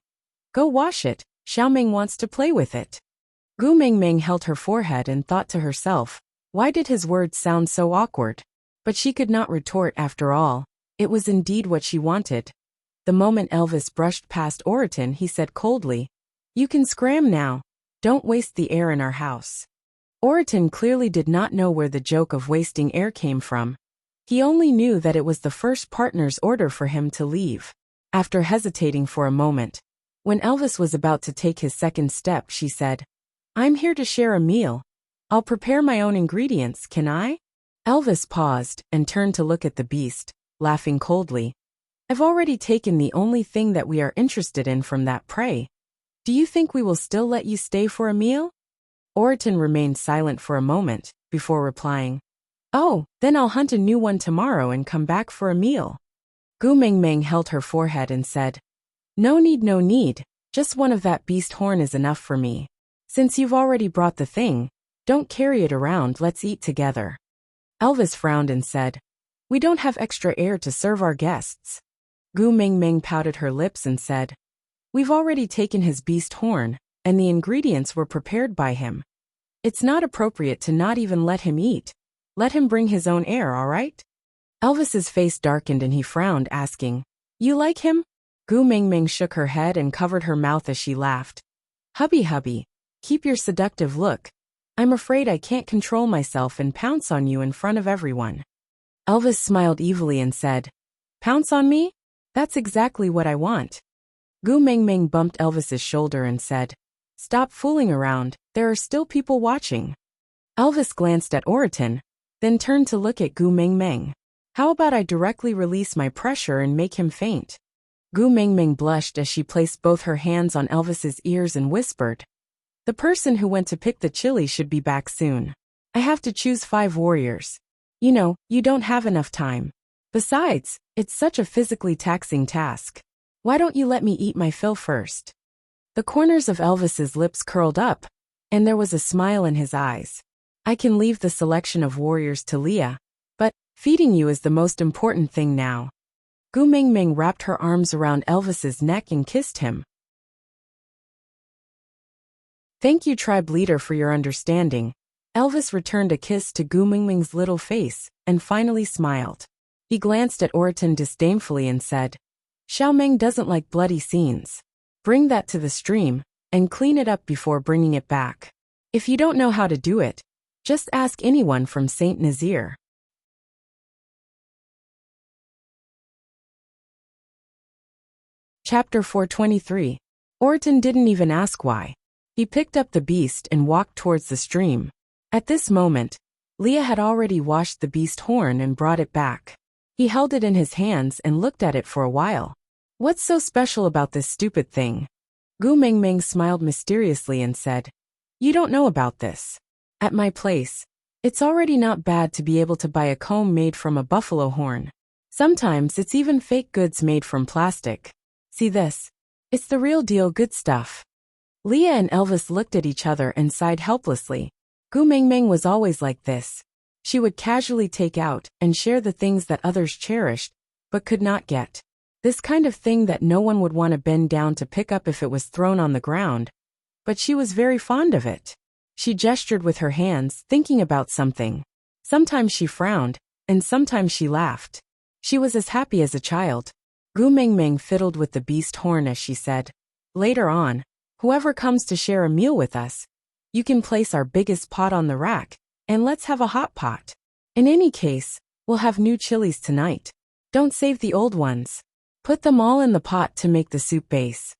"Go wash it, Xiaoming wants to play with it." Gu Mingming held her forehead and thought to herself, why did his words sound so awkward? But she could not retort after all. It was indeed what she wanted. The moment Elvis brushed past Oriton, he said coldly, "You can scram now. Don't waste the air in our house." Oriton clearly did not know where the joke of wasting air came from. He only knew that it was the first partner's order for him to leave. After hesitating for a moment, when Elvis was about to take his second step, she said, "I'm here to share a meal. I'll prepare my own ingredients, can I?" Elvis paused and turned to look at the beast, laughing coldly. "I've already taken the only thing that we are interested in from that prey. Do you think we will still let you stay for a meal?" Oriton remained silent for a moment, before replying, "Oh, then I'll hunt a new one tomorrow and come back for a meal." Gu Mingming held her forehead and said, No need, just one of that beast horn is enough for me. Since you've already brought the thing, don't carry it around, let's eat together." Elvis frowned and said, "We don't have extra air to serve our guests." Gu Mingming pouted her lips and said, "We've already taken his beast horn, and the ingredients were prepared by him. It's not appropriate to not even let him eat. Let him bring his own air, all right?" Elvis's face darkened and he frowned, asking, "You like him?" Gu Mingming shook her head and covered her mouth as she laughed. Hubby, keep your seductive look. I'm afraid I can't control myself and pounce on you in front of everyone." Elvis smiled evilly and said, "Pounce on me? That's exactly what I want." Gu Mingming bumped Elvis's shoulder and said, "Stop fooling around, there are still people watching." Elvis glanced at Oriton, then turned to look at Gu Mingming. "How about I directly release my pressure and make him faint?" Gu Mingming blushed as she placed both her hands on Elvis's ears and whispered, "The person who went to pick the chili should be back soon. I have to choose 5 warriors. You know, you don't have enough time. Besides, it's such a physically taxing task. Why don't you let me eat my fill first?" The corners of Elvis's lips curled up, and there was a smile in his eyes. "I can leave the selection of warriors to Leah, but feeding you is the most important thing now." Gu Mingming wrapped her arms around Elvis's neck and kissed him. Thank you, tribe leader, for your understanding. Elvis returned a kiss to Gu Mingming's little face and finally smiled. He glanced at Oriton disdainfully and said, Xiao Meng doesn't like bloody scenes. Bring that to the stream and clean it up before bringing it back. If you don't know how to do it, just ask anyone from Saint Nazir. Chapter 423. Oriton didn't even ask why. He picked up the beast and walked towards the stream. At this moment, Leah had already washed the beast horn and brought it back. He held it in his hands and looked at it for a while. What's so special about this stupid thing? Gu Mingming smiled mysteriously and said, You don't know about this. At my place, it's already not bad to be able to buy a comb made from a buffalo horn. Sometimes it's even fake goods made from plastic. See this? It's the real deal good stuff. Leah and Elvis looked at each other and sighed helplessly. Gu Mingming was always like this. She would casually take out and share the things that others cherished, but could not get. This kind of thing that no one would want to bend down to pick up if it was thrown on the ground. But she was very fond of it. She gestured with her hands, thinking about something. Sometimes she frowned, and sometimes she laughed. She was as happy as a child. Gu Mingming fiddled with the beast horn as she said, Later on, whoever comes to share a meal with us, you can place our biggest pot on the rack, and let's have a hot pot. In any case, we'll have new chilies tonight. Don't save the old ones. Put them all in the pot to make the soup base.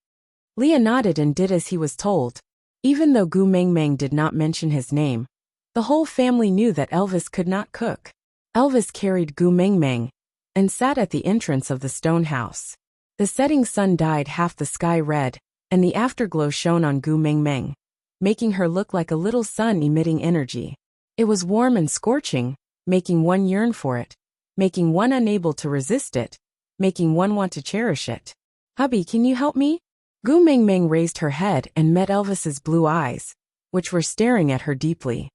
Leah nodded and did as he was told. Even though Gu Mingming did not mention his name, the whole family knew that Elvis could not cook. Elvis carried Gu Mingming and sat at the entrance of the stone house. The setting sun dyed half the sky red, and the afterglow shone on Gu Mingming, making her look like a little sun emitting energy. It was warm and scorching, making one yearn for it, making one unable to resist it, making one want to cherish it. Hubby, can you help me? Gu Mingming raised her head and met Elvis's blue eyes, which were staring at her deeply.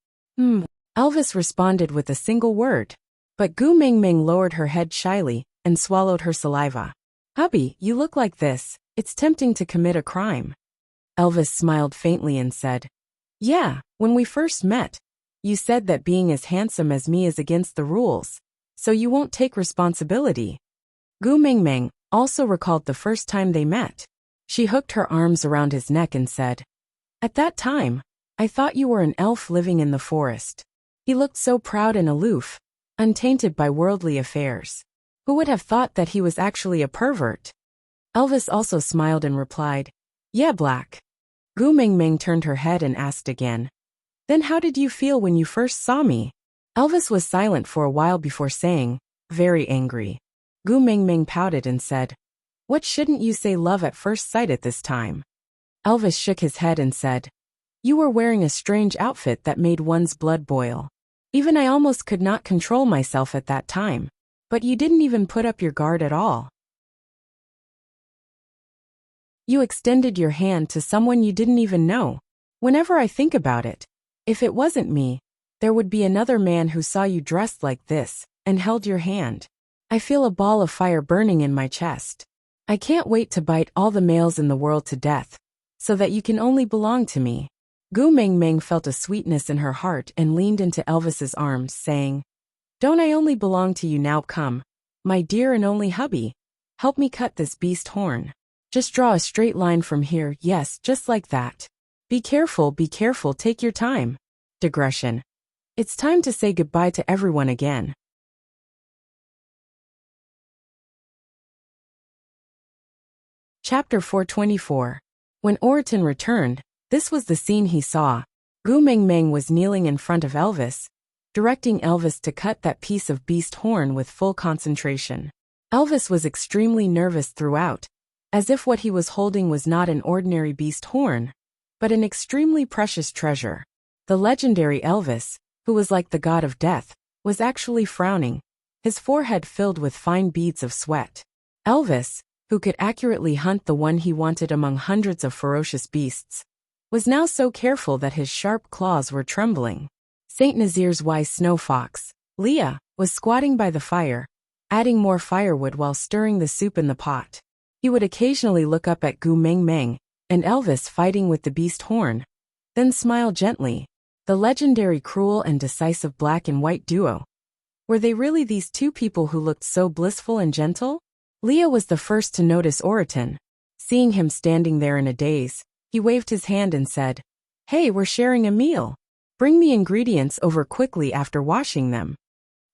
Elvis responded with a single word. But Gu Mingming lowered her head shyly and swallowed her saliva. Hubby, you look like this. It's tempting to commit a crime. Elvis smiled faintly and said, Yeah, when we first met, you said that being as handsome as me is against the rules, so you won't take responsibility. Gu Mingming also recalled the first time they met. She hooked her arms around his neck and said, At that time, I thought you were an elf living in the forest. He looked so proud and aloof, untainted by worldly affairs. Who would have thought that he was actually a pervert? Elvis also smiled and replied, Yeah, Black. Gu Mingming turned her head and asked again, Then how did you feel when you first saw me? Elvis was silent for a while before saying, Very angry. Gu Mingming pouted and said, What shouldn't you say love at first sight at this time? Elvis shook his head and said, You were wearing a strange outfit that made one's blood boil. Even I almost could not control myself at that time. But you didn't even put up your guard at all. You extended your hand to someone you didn't even know. Whenever I think about it, if it wasn't me, there would be another man who saw you dressed like this and held your hand. I feel a ball of fire burning in my chest. I can't wait to bite all the males in the world to death, so that you can only belong to me. Gu Mingming felt a sweetness in her heart and leaned into Elvis's arms, saying, Don't I only belong to you now? Come, my dear and only hubby, help me cut this beast horn. Just draw a straight line from here, yes, just like that. Be careful, take your time. Digression. It's time to say goodbye to everyone again. Chapter 424. When Oriton returned, this was the scene he saw. Gu Mingming was kneeling in front of Elvis, directing Elvis to cut that piece of beast horn with full concentration. Elvis was extremely nervous throughout, as if what he was holding was not an ordinary beast horn, but an extremely precious treasure. The legendary Elvis, who was like the god of death, was actually frowning, his forehead filled with fine beads of sweat. Elvis, who could accurately hunt the one he wanted among hundreds of ferocious beasts, was now so careful that his sharp claws were trembling. Saint Nazir's wise snow fox, Leah, was squatting by the fire, adding more firewood while stirring the soup in the pot. He would occasionally look up at Gu Mingming and Elvis fighting with the beast horn, Then smile gently. The legendary cruel and decisive black and white duo. Were they really these two people who looked so blissful and gentle? Leah was the first to notice Oriton. Seeing him standing there in a daze, he waved his hand and said, "Hey, we're sharing a meal. Bring the ingredients over quickly after washing them."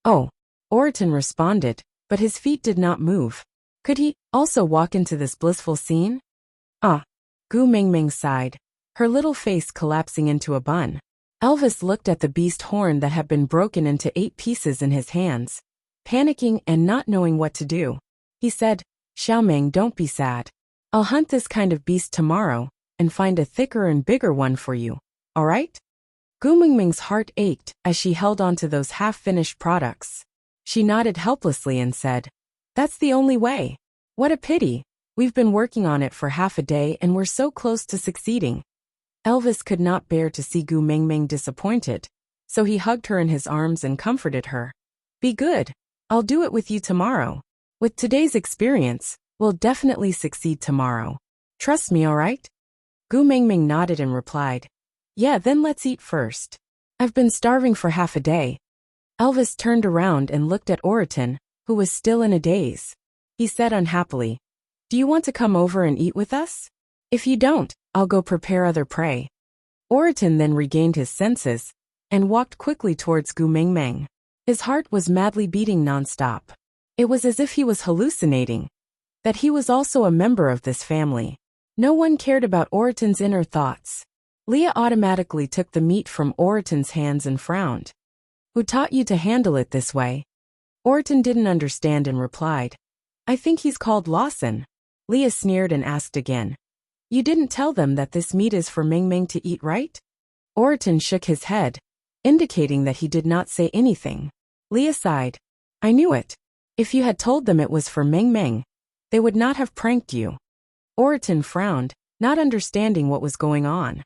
"Oh," Oriton responded, but his feet did not move. Could he also walk into this blissful scene? Ah, Gu Mingming sighed, her little face collapsing into a bun. Elvis looked at the beast horn that had been broken into 8 pieces in his hands, panicking and not knowing what to do. He said, "Xiaoming, don't be sad. I'll hunt this kind of beast tomorrow and find a thicker and bigger one for you, all right?" Gu Mingming's heart ached as she held on to those half-finished products. She nodded helplessly and said, "That's the only way. What a pity. We've been working on it for half a day and we're so close to succeeding." Elvis could not bear to see Gu Mingming disappointed, so he hugged her in his arms and comforted her. "Be good. I'll do it with you tomorrow. With today's experience, we'll definitely succeed tomorrow. Trust me, all right?" Gu Mingming nodded and replied, "Yeah, then let's eat first. I've been starving for half a day." Elvis turned around and looked at Oriton, who was still in a daze. He said unhappily, "Do you want to come over and eat with us? If you don't, I'll go prepare other prey." Oriton then regained his senses and walked quickly towards Gu Mingming. His heart was madly beating nonstop. It was as if he was hallucinating, that he was also a member of this family. No one cared about Oriton's inner thoughts. Leah automatically took the meat from Oriton's hands and frowned. "Who taught you to handle it this way?" Oriton didn't understand and replied, "I think he's called Lawson." Leah sneered and asked again, "You didn't tell them that this meat is for Mingming to eat, right?" Oriton shook his head, indicating that he did not say anything. Leah sighed, "I knew it. If you had told them it was for Mingming, they would not have pranked you." Oriton frowned, not understanding what was going on.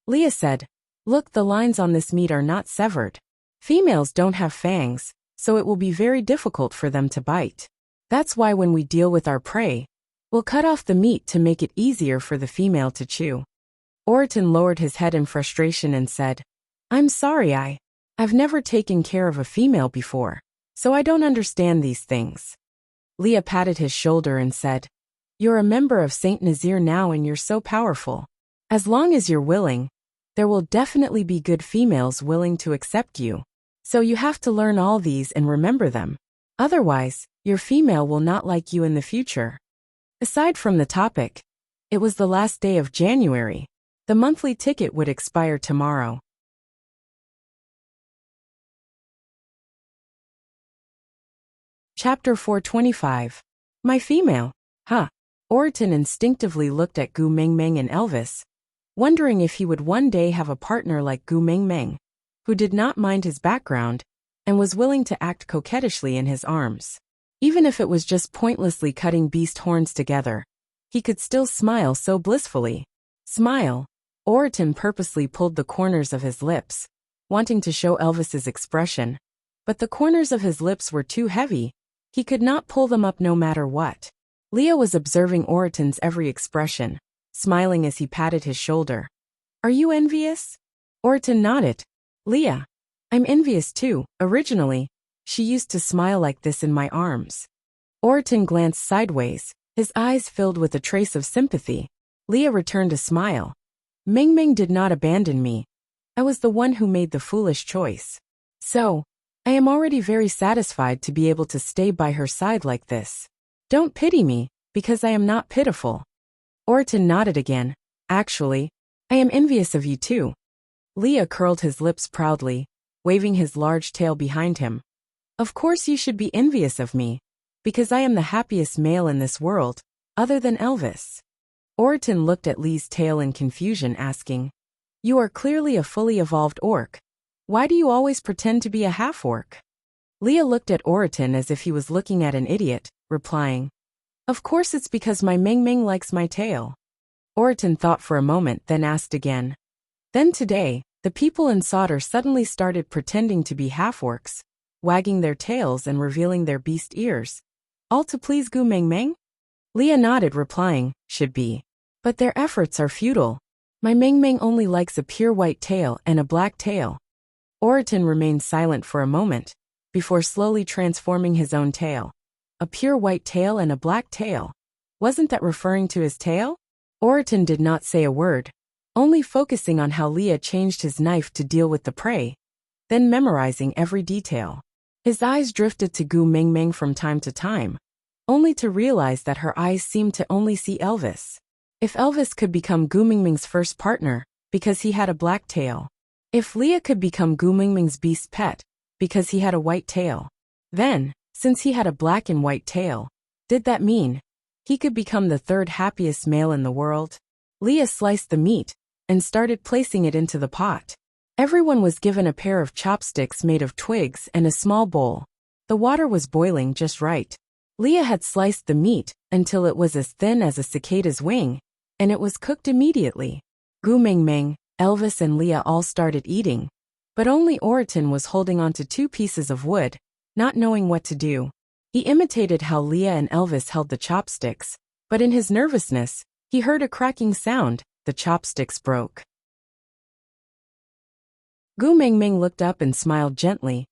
Leah said, "Look, the lines on this meat are not severed. Females don't have fangs, so it will be very difficult for them to bite. That's why when we deal with our prey, we'll cut off the meat to make it easier for the female to chew." Oriton lowered his head in frustration and said, "I'm sorry, I've never taken care of a female before, so I don't understand these things." Leah patted his shoulder and said, "You're a member of Saint Nazir now and you're so powerful. As long as you're willing, there will definitely be good females willing to accept you. So you have to learn all these and remember them. Otherwise, your female will not like you in the future." Aside from the topic, it was the last day of January. The monthly ticket would expire tomorrow. Chapter 425. My female. Huh. Oriton instinctively looked at Gu Mingming and Elvis, wondering if he would one day have a partner like Gu Mingming, who did not mind his background and was willing to act coquettishly in his arms. Even if it was just pointlessly cutting beast horns together, he could still smile so blissfully. Smile. Oriton purposely pulled the corners of his lips, wanting to show Elvis's expression, but the corners of his lips were too heavy. He could not pull them up no matter what. Leah was observing Oriton's every expression, smiling as he patted his shoulder. "Are you envious?" Oriton nodded. "Leah, I'm envious too. Originally, she used to smile like this in my arms." Oriton glanced sideways, his eyes filled with a trace of sympathy. Leah returned a smile. "Mingming did not abandon me. I was the one who made the foolish choice. So, I am already very satisfied to be able to stay by her side like this. Don't pity me, because I am not pitiful." Oriton nodded again. "Actually, I am envious of you too." Leah curled his lips proudly, waving his large tail behind him. "Of course you should be envious of me, because I am the happiest male in this world, other than Elvis." Oriton looked at Lee's tail in confusion, asking, "You are clearly a fully evolved orc. Why do you always pretend to be a half-orc?" Leah looked at Oriton as if he was looking at an idiot, replying, "Of course it's because my Mingming likes my tail." Oriton thought for a moment, then asked again. Then today, the people in Sauter suddenly started pretending to be half-orcs, wagging their tails and revealing their beast ears, all to please Gu Mingming? Leah nodded, replying, "Should be. But their efforts are futile. My Meng Meng only likes a pure white tail and a black tail. Oriton remained silent for a moment, before slowly transforming his own tail. A pure white tail and a black tail. Wasn't that referring to his tail? Oriton did not say a word, only focusing on how Leah changed his knife to deal with the prey, then memorizing every detail. His eyes drifted to Gu Meng Meng from time to time, only to realize that her eyes seemed to only see Elvis. If Elvis could become Gu Meng Meng's first partner, because he had a black tail. If Leah could become Gu Meng Meng's beast pet, because he had a white tail. Then, since he had a black and white tail, did that mean he could become the third happiest male in the world? Leah sliced the meat and started placing it into the pot. Everyone was given a pair of chopsticks made of twigs and a small bowl. The water was boiling just right. Leah had sliced the meat until it was as thin as a cicada's wing, and it was cooked immediately. Gu Meng Meng, Elvis and Leah all started eating, but only Oriton was holding onto 2 pieces of wood, not knowing what to do. He imitated how Leah and Elvis held the chopsticks, but in his nervousness, he heard a cracking sound. The chopsticks broke. Gu Meng Meng looked up and smiled gently.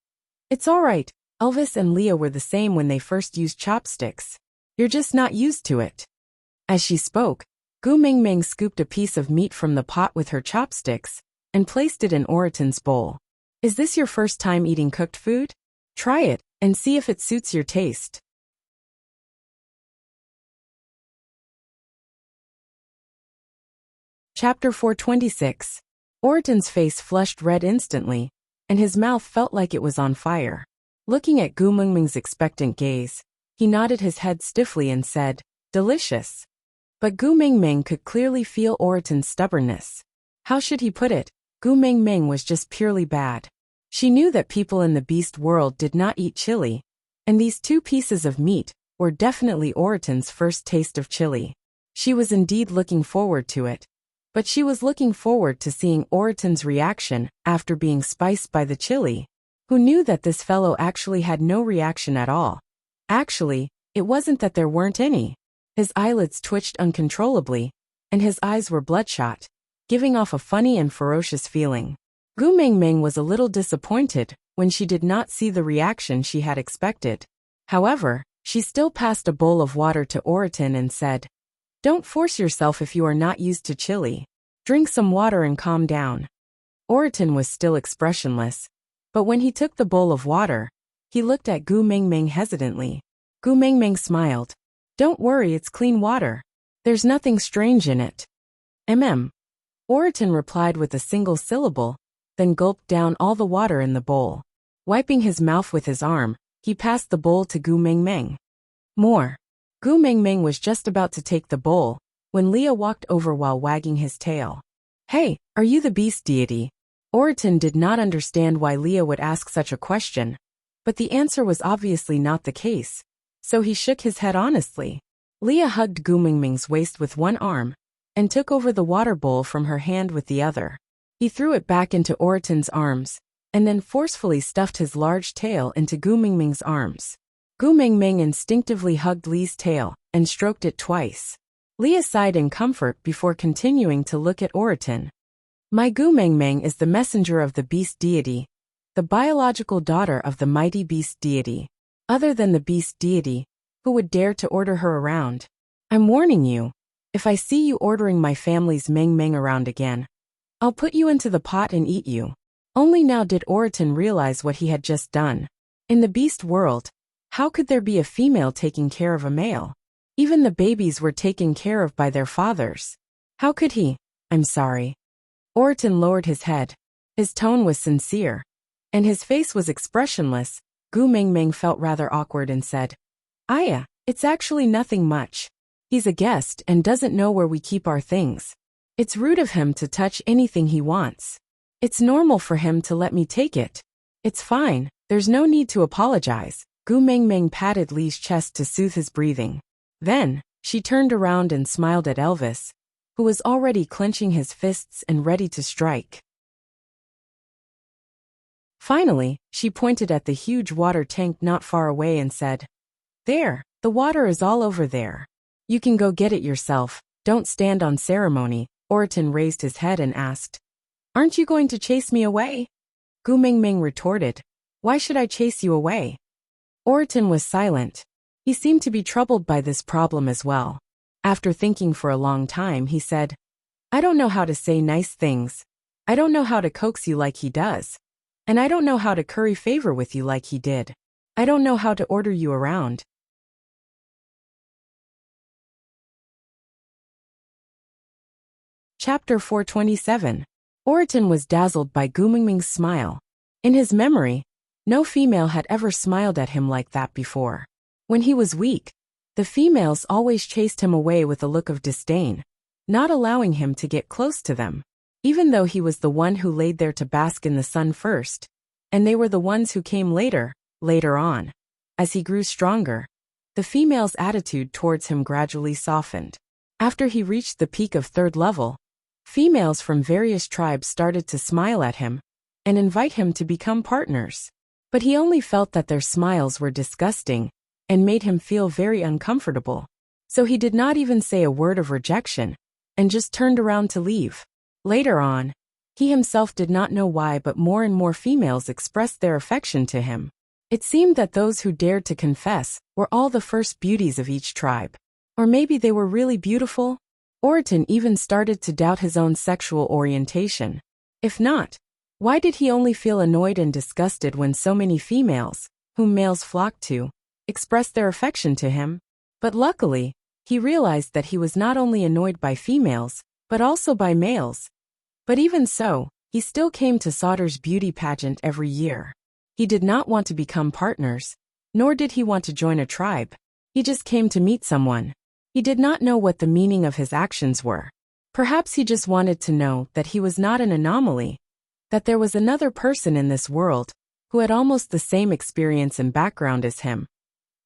It's all right. Elvis and Leah were the same when they first used chopsticks. You're just not used to it. As she spoke, Gu Meng Meng scooped a piece of meat from the pot with her chopsticks and placed it in Oriton's bowl. Is this your first time eating cooked food? Try it and see if it suits your taste. Chapter 426. Oriton's face flushed red instantly, and his mouth felt like it was on fire. Looking at Gu Meng Meng's expectant gaze, he nodded his head stiffly and said, delicious. But Gu Meng Meng could clearly feel Oriton's stubbornness. How should he put it? Gu Meng Meng was just purely bad. She knew that people in the beast world did not eat chili, and these 2 pieces of meat were definitely Oriton's first taste of chili. She was indeed looking forward to it. But she was looking forward to seeing Oriton's reaction after being spiced by the chili. Who knew that this fellow actually had no reaction at all? Actually, it wasn't that there weren't any. His eyelids twitched uncontrollably, and his eyes were bloodshot, giving off a funny and ferocious feeling. Gu Meng Meng was a little disappointed when she did not see the reaction she had expected. However, she still passed a bowl of water to Oriton and said, don't force yourself if you are not used to chili. Drink some water and calm down. Oriton was still expressionless, but when he took the bowl of water, he looked at Gu Meng Meng hesitantly. Gu Meng Meng smiled. Don't worry, it's clean water. There's nothing strange in it. Oriton replied with a single syllable, then gulped down all the water in the bowl. Wiping his mouth with his arm, he passed the bowl to Gu Meng Meng. More. Gu Meng Meng was just about to take the bowl when Leah walked over while wagging his tail. Hey, are you the beast deity? Oriton did not understand why Leah would ask such a question, but the answer was obviously not the case, so he shook his head honestly. Leah hugged Gu Meng Meng's waist with one arm and took over the water bowl from her hand with the other. He threw it back into Oriton's arms and then forcefully stuffed his large tail into Gu Meng Meng's arms. Gu Meng Meng instinctively hugged Lee's tail and stroked it twice. Leah sighed in comfort before continuing to look at Oriton. My Gu Meng Meng is the messenger of the beast deity, the biological daughter of the mighty beast deity. Other than the beast deity, who would dare to order her around? I'm warning you, if I see you ordering my family's Meng Meng around again, I'll put you into the pot and eat you. Only now did Oriton realize what he had just done. In the beast world, how could there be a female taking care of a male? Even the babies were taken care of by their fathers. How could he? I'm sorry. Oriton lowered his head. His tone was sincere, and his face was expressionless. Gu Meng Meng felt rather awkward and said, Aya, it's actually nothing much. He's a guest and doesn't know where we keep our things. It's rude of him to touch anything he wants. It's normal for him to let me take it. It's fine, there's no need to apologize. Gu Meng Meng patted Lee's chest to soothe his breathing. Then, she turned around and smiled at Elvis, who was already clenching his fists and ready to strike. Finally, she pointed at the huge water tank not far away and said, There, the water is all over there. You can go get it yourself. Don't stand on ceremony. Oriton raised his head and asked, "Aren't you going to chase me away?" Gu Mingming retorted, "Why should I chase you away?" Oriton was silent. He seemed to be troubled by this problem as well. After thinking for a long time, he said, "I don't know how to say nice things. I don't know how to coax you like he does. And I don't know how to curry favor with you like he did. I don't know how to order you around." Chapter 427. Oriton was dazzled by Gu Mingming's smile. In his memory, no female had ever smiled at him like that before. When he was weak, the females always chased him away with a look of disdain, not allowing him to get close to them, even though he was the one who laid there to bask in the sun first, and they were the ones who came later on. As he grew stronger, the females' attitude towards him gradually softened. After he reached the peak of 3rd level, females from various tribes started to smile at him and invite him to become partners. But he only felt that their smiles were disgusting and made him feel very uncomfortable. So he did not even say a word of rejection and just turned around to leave. Later on, he himself did not know why, but more and more females expressed their affection to him. It seemed that those who dared to confess were all the first beauties of each tribe. Or maybe they were really beautiful? Oriton even started to doubt his own sexual orientation. If not, why did he only feel annoyed and disgusted when so many females, whom males flocked to, expressed their affection to him? But luckily, he realized that he was not only annoyed by females, but also by males. But even so, he still came to Sauter's beauty pageant every year. He did not want to become partners, nor did he want to join a tribe. He just came to meet someone. He did not know what the meaning of his actions were. Perhaps he just wanted to know that he was not an anomaly, that there was another person in this world who had almost the same experience and background as him,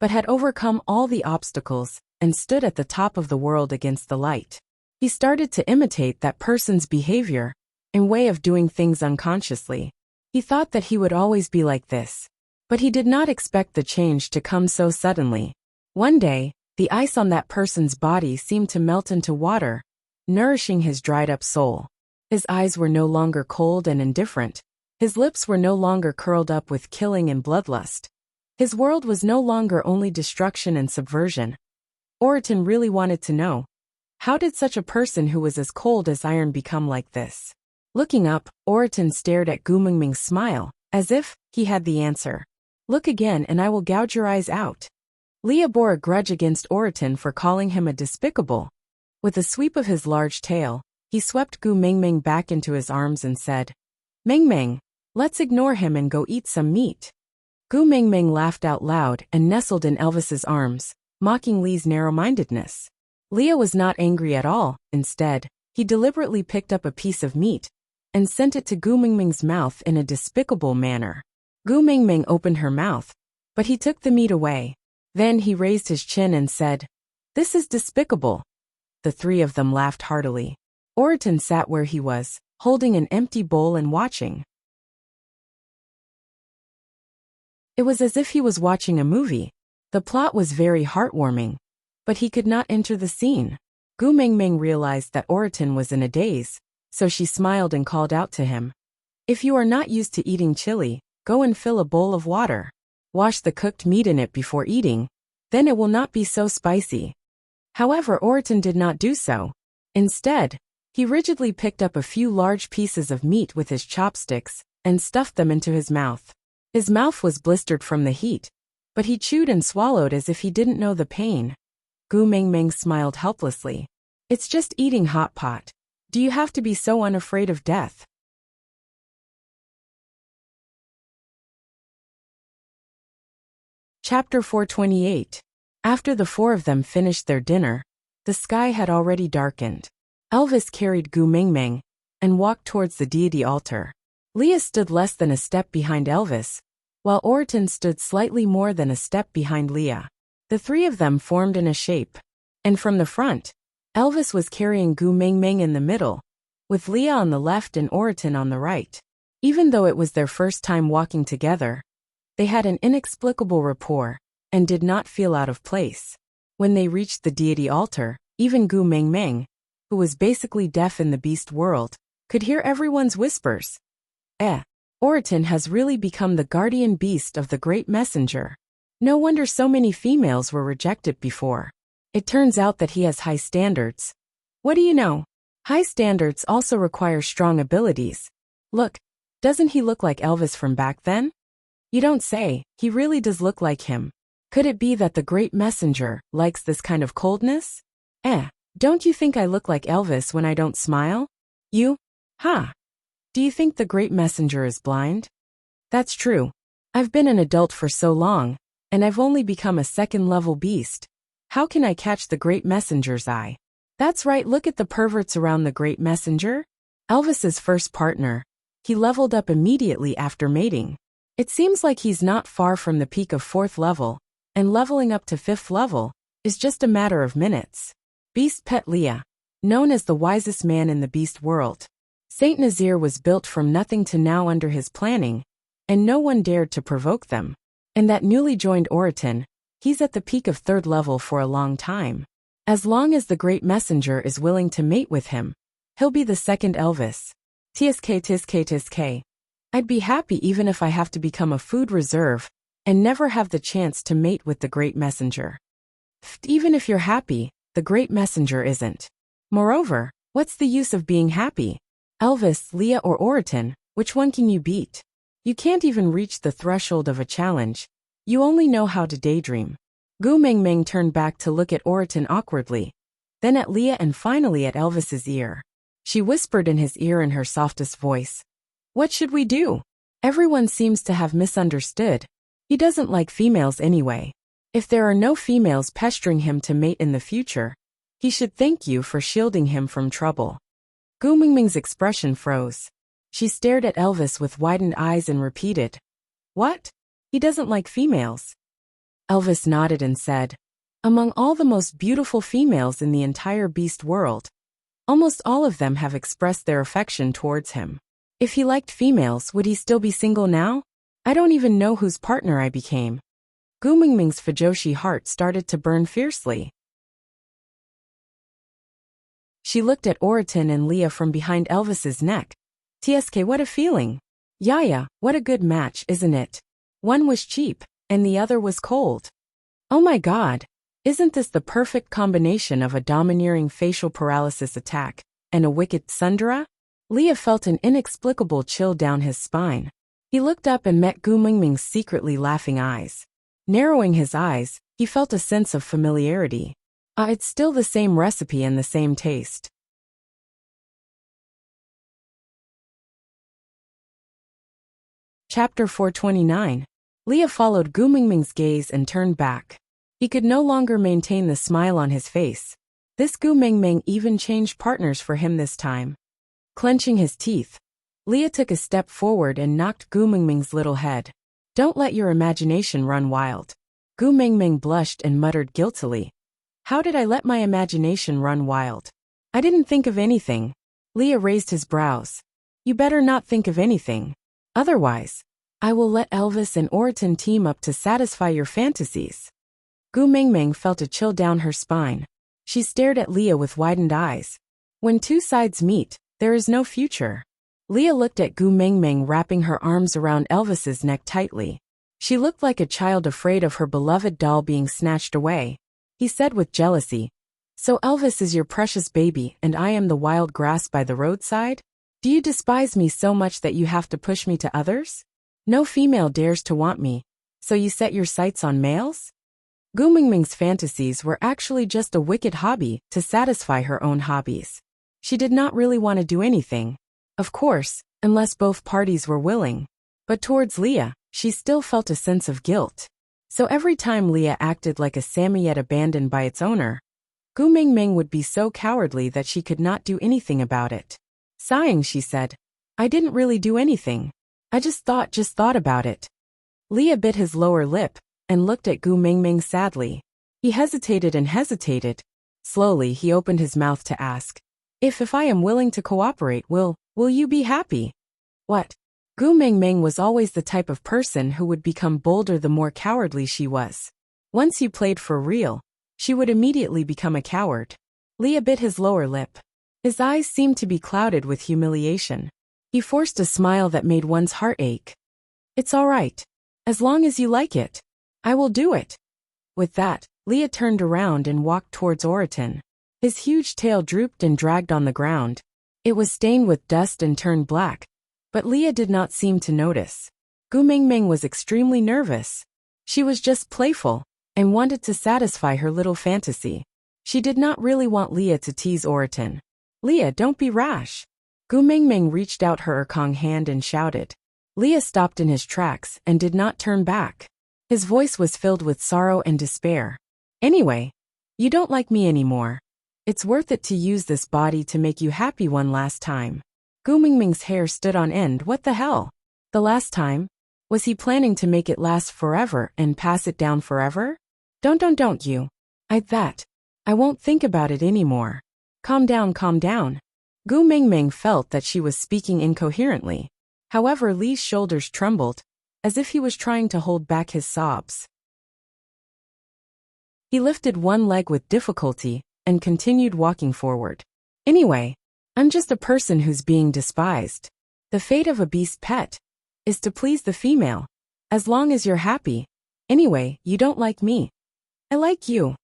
but had overcome all the obstacles and stood at the top of the world against the light. He started to imitate that person's behavior and way of doing things unconsciously. He thought that he would always be like this, but he did not expect the change to come so suddenly. One day, the ice on that person's body seemed to melt into water, nourishing his dried-up soul. His eyes were no longer cold and indifferent. His lips were no longer curled up with killing and bloodlust. His world was no longer only destruction and subversion. Oriton really wanted to know, how did such a person who was as cold as iron become like this? Looking up, Oriton stared at Gu Mingming's smile, as if he had the answer. "Look again and I will gouge your eyes out." Leah bore a grudge against Oriton for calling him a despicable. With a sweep of his large tail, he swept Gu Mingming back into his arms and said, "Mingming, let's ignore him and go eat some meat." Gu Mingming laughed out loud and nestled in Elvis's arms, mocking Lee's narrow-mindedness. Leah was not angry at all. Instead, he deliberately picked up a piece of meat and sent it to Gu Mingming's mouth in a despicable manner. Gu Mingming opened her mouth, but he took the meat away. Then he raised his chin and said, "This is despicable." The 3 of them laughed heartily. Oriton sat where he was, holding an empty bowl and watching. It was as if he was watching a movie. The plot was very heartwarming, but he could not enter the scene. Gu Mingming realized that Oriton was in a daze, so she smiled and called out to him, "If you are not used to eating chili, go and fill a bowl of water. Wash the cooked meat in it before eating, then it will not be so spicy." However, Oriton did not do so. Instead, he rigidly picked up a few large pieces of meat with his chopsticks and stuffed them into his mouth. His mouth was blistered from the heat, but he chewed and swallowed as if he didn't know the pain. Gu Mingming smiled helplessly. "It's just eating hot pot. Do you have to be so unafraid of death?" Chapter 428. After the 4 of them finished their dinner, the sky had already darkened. Elvis carried Gu Mingming and walked towards the deity altar. Leah stood less than a step behind Elvis, while Oriton stood slightly more than a step behind Leah. The 3 of them formed in a shape, and from the front, Elvis was carrying Gu Mingming in the middle, with Leah on the left and Oriton on the right. Even though it was their first time walking together, they had an inexplicable rapport and did not feel out of place. When they reached the deity altar, Even Gu Mingming, who was basically deaf in the beast world, could hear everyone's whispers. Oriton has really become the guardian beast of the great messenger. No wonder so many females were rejected before. It turns out that he has high standards. What do you know? High standards also require strong abilities. Look, doesn't he look like Elvis from back then? You don't say, he really does look like him. Could it be that the great messenger likes this kind of coldness? Don't you think I look like Elvis when I don't smile? You? Do you think the great messenger is blind? That's true. I've been an adult for so long, and I've only become a second-level beast. How can I catch the great messenger's eye? That's right, look at the perverts around the great messenger. Elvis's first partner. He leveled up immediately after mating. It seems like he's not far from the peak of 4th level, and leveling up to 5th level is just a matter of minutes. Beast Pet Leah, known as the wisest man in the beast world. Saint Nazir was built from nothing to now under his planning, and no one dared to provoke them. And that newly joined Oriton, he's at the peak of 3rd level for a long time. As long as the great messenger is willing to mate with him, he'll be the second Elvis. Tsk. I'd be happy even if I have to become a food reserve and never have the chance to mate with the great messenger. Even if you're happy, the great messenger isn't. Moreover, what's the use of being happy? Elvis, Leah, or Oriton, which one can you beat? You can't even reach the threshold of a challenge. You only know how to daydream. Gu Mingming turned back to look at Oriton awkwardly, then at Leah and finally at Elvis's ear. She whispered in his ear in her softest voice. What should we do? Everyone seems to have misunderstood. He doesn't like females anyway. If there are no females pestering him to mate in the future, he should thank you for shielding him from trouble. Gu Mingming's expression froze. She stared at Elvis with widened eyes and repeated, What? He doesn't like females. Elvis nodded and said, Among all the most beautiful females in the entire beast world, almost all of them have expressed their affection towards him. If he liked females, would he still be single now? I don't even know whose partner I became. Gu Mingming's Fujoshi heart started to burn fiercely. She looked at Oriton and Leah from behind Elvis's neck. Tsk, what a feeling. Yaya, what a good match, isn't it? One was cheap, and the other was cold. Oh my god, isn't this the perfect combination of a domineering facial paralysis attack and a wicked tsundere? Leah felt an inexplicable chill down his spine. He looked up and met Gu Mingming's secretly laughing eyes. Narrowing his eyes, he felt a sense of familiarity. It's still the same recipe and the same taste. Chapter 429. Leah followed Gu Mingming's gaze and turned back. He could no longer maintain the smile on his face. This Gu Mingming even changed partners for him this time. Clenching his teeth, Leah took a step forward and knocked Gu Mingming's little head. Don't let your imagination run wild. Gu Mingming blushed and muttered guiltily. How did I let my imagination run wild? I didn't think of anything. Leah raised his brows. You better not think of anything. Otherwise, I will let Elvis and Oriton team up to satisfy your fantasies. Gu Mingming felt a chill down her spine. She stared at Leah with widened eyes. When two sides meet, there is no future. Leah looked at Gu Mingming wrapping her arms around Elvis's neck tightly. She looked like a child afraid of her beloved doll being snatched away. He said with jealousy, So Elvis is your precious baby and I am the wild grass by the roadside? Do you despise me so much that you have to push me to others? No female dares to want me, so you set your sights on males? Gu Mingming's fantasies were actually just a wicked hobby to satisfy her own hobbies. She did not really want to do anything. Of course, unless both parties were willing. But towards Leah, she still felt a sense of guilt. So every time Leah acted like a Samoyed abandoned by its owner, Gu Mingming would be so cowardly that she could not do anything about it. Sighing, she said, I didn't really do anything. I just thought about it. Leah bit his lower lip and looked at Gu Mingming sadly. He hesitated and hesitated. Slowly, he opened his mouth to ask, If I am willing to cooperate, will you be happy? What? Gu Mingming was always the type of person who would become bolder the more cowardly she was. Once you played for real, she would immediately become a coward. Leah bit his lower lip. His eyes seemed to be clouded with humiliation. He forced a smile that made one's heart ache. It's all right. As long as you like it. I will do it. With that, Leah turned around and walked towards Oriton. His huge tail drooped and dragged on the ground. It was stained with dust and turned black, but Leah did not seem to notice. Gu Mingming was extremely nervous. She was just playful and wanted to satisfy her little fantasy. She did not really want Leah to tease Oriton. Leah, don't be rash. Gu Mingming reached out her Erkong hand and shouted. Leah stopped in his tracks and did not turn back. His voice was filled with sorrow and despair. Anyway, you don't like me anymore. It's worth it to use this body to make you happy one last time. Gu Mingming's hair stood on end. What the hell? The last time? Was he planning to make it last forever and pass it down forever? Don't you. I won't think about it anymore. Calm down. Gu Mingming felt that she was speaking incoherently. However, Li's shoulders trembled, as if he was trying to hold back his sobs. He lifted one leg with difficulty and continued walking forward. Anyway, I'm just a person who's being despised. The fate of a beast pet is to please the female, as long as you're happy. Anyway, you don't like me. I like you.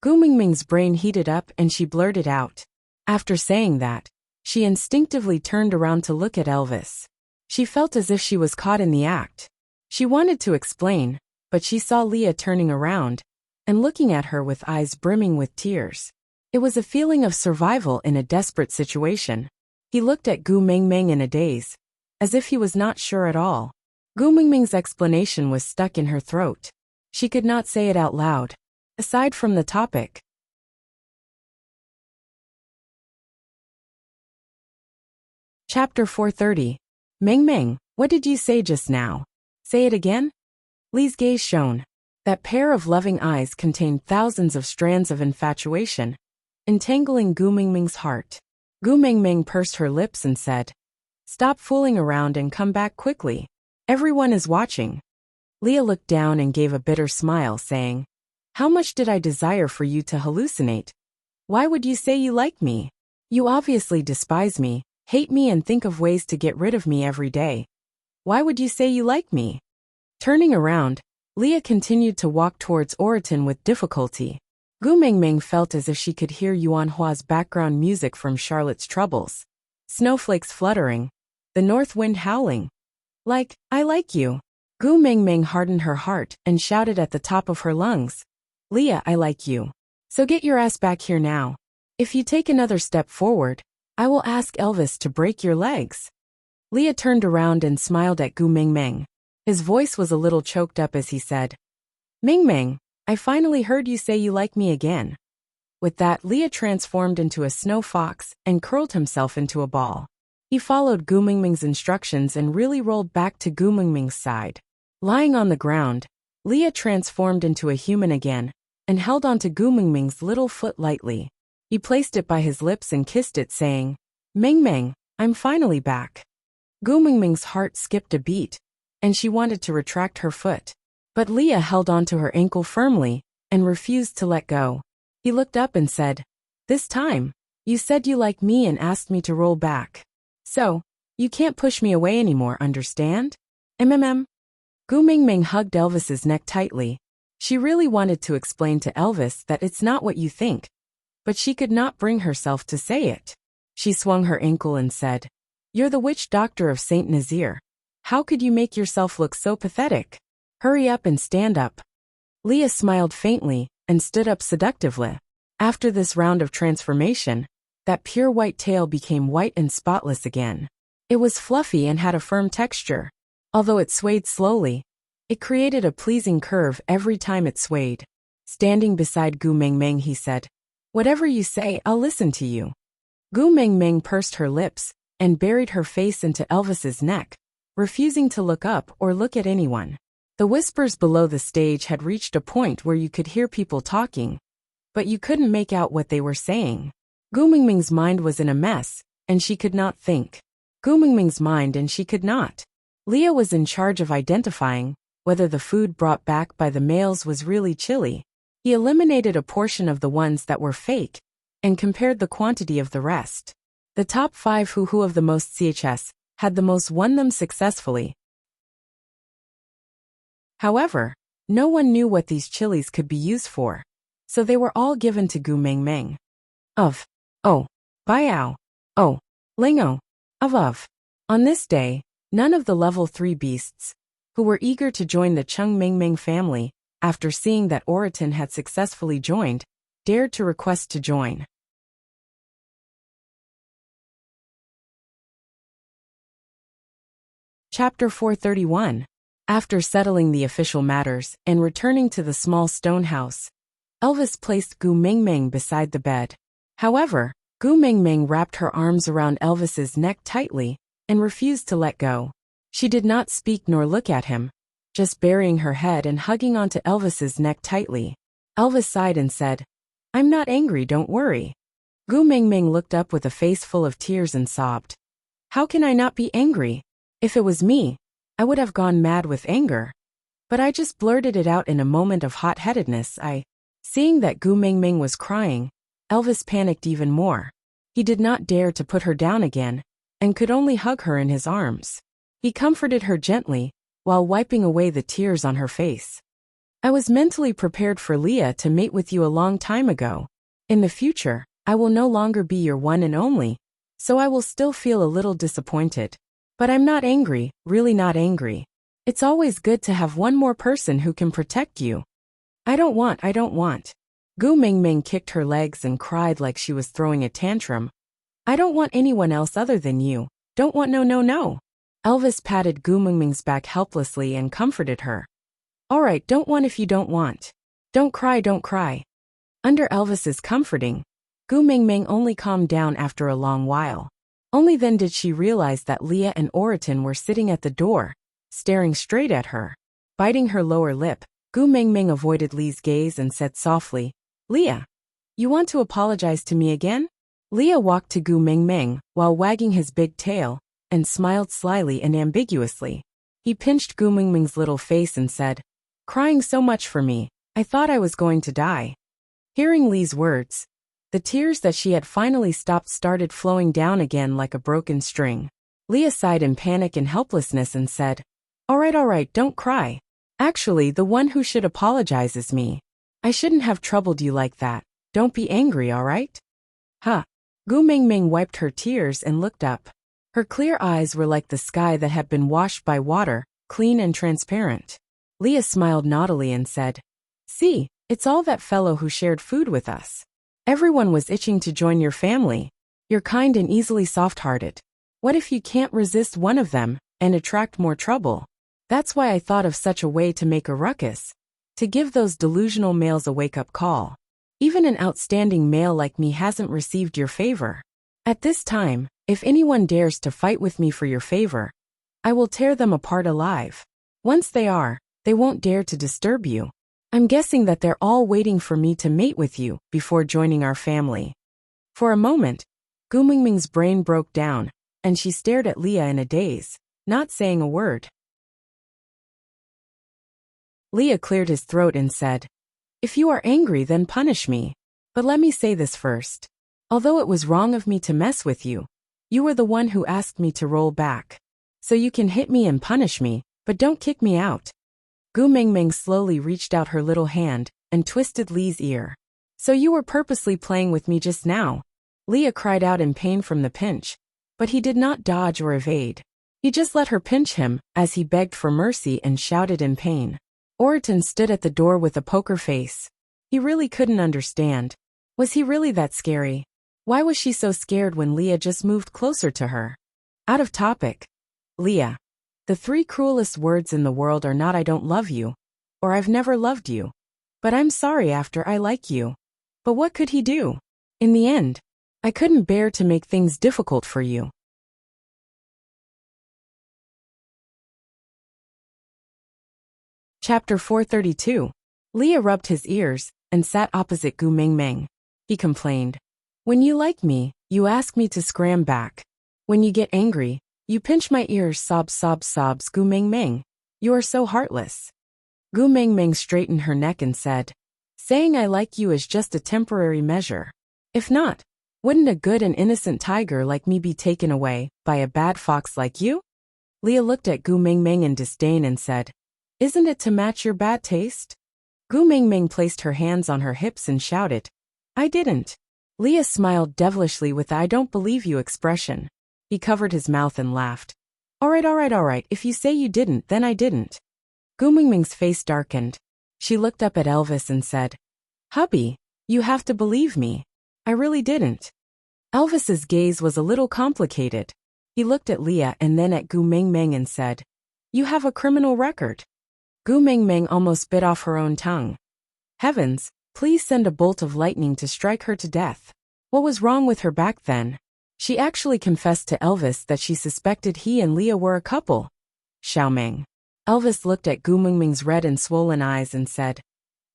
Gu Mingming's brain heated up and she blurted out. After saying that, she instinctively turned around to look at Elvis. She felt as if she was caught in the act. She wanted to explain, but she saw Leah turning around and looking at her with eyes brimming with tears. It was a feeling of survival in a desperate situation. He looked at Gu Mingming in a daze, as if he was not sure at all. Gu Mingming's explanation was stuck in her throat. She could not say it out loud. Aside from the topic. Chapter 430. Mingming, what did you say just now? Say it again? Li's gaze shone. That pair of loving eyes contained thousands of strands of infatuation, entangling Gu Mingming's heart. Gu Mingming pursed her lips and said, Stop fooling around and come back quickly. Everyone is watching. Leah looked down and gave a bitter smile, saying, How much did I desire for you to hallucinate? Why would you say you like me? You obviously despise me, hate me and think of ways to get rid of me every day. Why would you say you like me? Turning around, Leah continued to walk towards Oriton with difficulty. Gu Mingming felt as if she could hear Yuan Hua's background music from Charlotte's Troubles. Snowflakes fluttering. The north wind howling. I like you. Gu Mingming hardened her heart and shouted at the top of her lungs. Leah, I like you. So get your ass back here now. If you take another step forward, I will ask Elvis to break your legs. Leah turned around and smiled at Gu Mingming. His voice was a little choked up as he said, Mingming, I finally heard you say you like me again. With that, Leah transformed into a snow fox and curled himself into a ball. He followed Gu Mingming's instructions and really rolled back to Gu Mingming's side. Lying on the ground, Leah transformed into a human again and held onto Gu Mingming's little foot lightly. He placed it by his lips and kissed it, saying, Mingming, I'm finally back. Gu Mingming's heart skipped a beat, and she wanted to retract her foot. But Leah held onto her ankle firmly and refused to let go. He looked up and said, This time, you said you like me and asked me to roll back. So, you can't push me away anymore, understand? Gu Mingming hugged Elvis's neck tightly. She really wanted to explain to Elvis that it's not what you think, but she could not bring herself to say it. She swung her ankle and said, You're the witch doctor of Saint Nazir. How could you make yourself look so pathetic? Hurry up and stand up. Leah smiled faintly and stood up seductively. After this round of transformation, that pure white tail became white and spotless again. It was fluffy and had a firm texture. Although it swayed slowly, it created a pleasing curve every time it swayed. Standing beside Gu Mingming, he said, Whatever you say, I'll listen to you. Gu Mingming pursed her lips and buried her face into Elvis's neck, refusing to look up or look at anyone. The whispers below the stage had reached a point where you could hear people talking, but you couldn't make out what they were saying. Gu Mingming's mind was in a mess, and she could not think. Gu Mingming's mind and she could not. Leah was in charge of identifying whether the food brought back by the males was really chili. He eliminated a portion of the ones that were fake, and compared the quantity of the rest. The top 5 who of the most CHS had the most won them successfully. However, no one knew what these chilies could be used for, so they were all given to Gu Mengmeng. Of. Oh. Biao. Oh. Lingo. Of. On this day, none of the level 3 beasts, who were eager to join the Cheng Mengmeng family, after seeing that Oriton had successfully joined, dared to request to join. Chapter 431. After settling the official matters and returning to the small stone house, Elvis placed Gu Mengmeng beside the bed. However, Gu Mengmeng wrapped her arms around Elvis's neck tightly and refused to let go. She did not speak nor look at him, just burying her head and hugging onto Elvis's neck tightly. Elvis sighed and said, "I'm not angry, don't worry." Gu Mengmeng looked up with a face full of tears and sobbed. "How can I not be angry? If it was me, I would have gone mad with anger. But I just blurted it out in a moment of hot-headedness. Seeing that Gu Mengmeng was crying, Elvis panicked even more. He did not dare to put her down again, and could only hug her in his arms. He comforted her gently, while wiping away the tears on her face. "I was mentally prepared for Leah to mate with you a long time ago. In the future, I will no longer be your one and only, so I will still feel a little disappointed. But I'm not angry, really not angry. It's always good to have one more person who can protect you. I don't want. Gu Mengmeng kicked her legs and cried like she was throwing a tantrum. "I don't want anyone else other than you. Don't want no. Elvis patted Gu Mengmeng's back helplessly and comforted her. "All right, don't want if you don't want. Don't cry. Under Elvis's comforting, Gu Mengmeng only calmed down after a long while. Only then did she realize that Leah and Oriton were sitting at the door, staring straight at her. Biting her lower lip, Gu Mengmeng avoided Lee's gaze and said softly, "Leah, you want to apologize to me again?" Leah walked to Gu Mengmeng while wagging his big tail, and smiled slyly and ambiguously. He pinched Gu Mengmeng's little face and said, "Crying so much for me, I thought I was going to die." Hearing Lee's words, the tears that she had finally stopped started flowing down again like a broken string. Leah sighed in panic and helplessness and said, all right, don't cry. Actually, the one who should apologize is me. I shouldn't have troubled you like that. Don't be angry, all right?" "Huh." Gu Mengmeng wiped her tears and looked up. Her clear eyes were like the sky that had been washed by water, clean and transparent. Leah smiled naughtily and said, "See, it's all that fellow who shared food with us. Everyone was itching to join your family. You're kind and easily soft-hearted. What if you can't resist one of them and attract more trouble? That's why I thought of such a way to make a ruckus, to give those delusional males a wake-up call. Even an outstanding male like me hasn't received your favor. At this time, if anyone dares to fight with me for your favor, I will tear them apart alive. Once they won't dare to disturb you. I'm guessing that they're all waiting for me to mate with you before joining our family." For a moment, Gu Mengmeng's brain broke down, and she stared at Leah in a daze, not saying a word. Leah cleared his throat and said, "If you are angry, then punish me. But let me say this first. Although it was wrong of me to mess with you, you were the one who asked me to roll back. So you can hit me and punish me, but don't kick me out." Gu Mengmeng slowly reached out her little hand and twisted Lee's ear. "So you were purposely playing with me just now?" Leah cried out in pain from the pinch, but he did not dodge or evade. He just let her pinch him as he begged for mercy and shouted in pain. Oriton stood at the door with a poker face. He really couldn't understand. Was he really that scary? Why was she so scared when Leah just moved closer to her? Out of topic. Leah. The 3 cruelest words in the world are not "I don't love you," or "I've never loved you," but "I'm sorry" after "I like you." But what could he do? In the end, I couldn't bear to make things difficult for you. Chapter 432. Leah rubbed his ears and sat opposite Gu Mengmeng. He complained, "When you like me, you ask me to scram back. When you get angry, you pinch my ears, sobs. Gu Mengmeng, you are so heartless." Gu Mengmeng straightened her neck and said, "Saying I like you is just a temporary measure. If not, wouldn't a good and innocent tiger like me be taken away by a bad fox like you? Leah looked at Gu Mingming in disdain and said, Isn't it to match your bad taste? Gu Mingming placed her hands on her hips and shouted, I didn't. Leah smiled devilishly with the I don't believe you expression. He covered his mouth and laughed. All right, if you say you didn't, then I didn't. Gu Mingming's face darkened. She looked up at Elvis and said, Hubby, you have to believe me. I really didn't. Elvis's gaze was a little complicated. He looked at Leah and then at Gu Mingming and said, You have a criminal record. Gu Mingming almost bit off her own tongue. Heavens, please send a bolt of lightning to strike her to death. What was wrong with her back then? She actually confessed to Elvis that she suspected he and Leah were a couple. Xiaoming. Elvis looked at Gu Mingming's red and swollen eyes and said,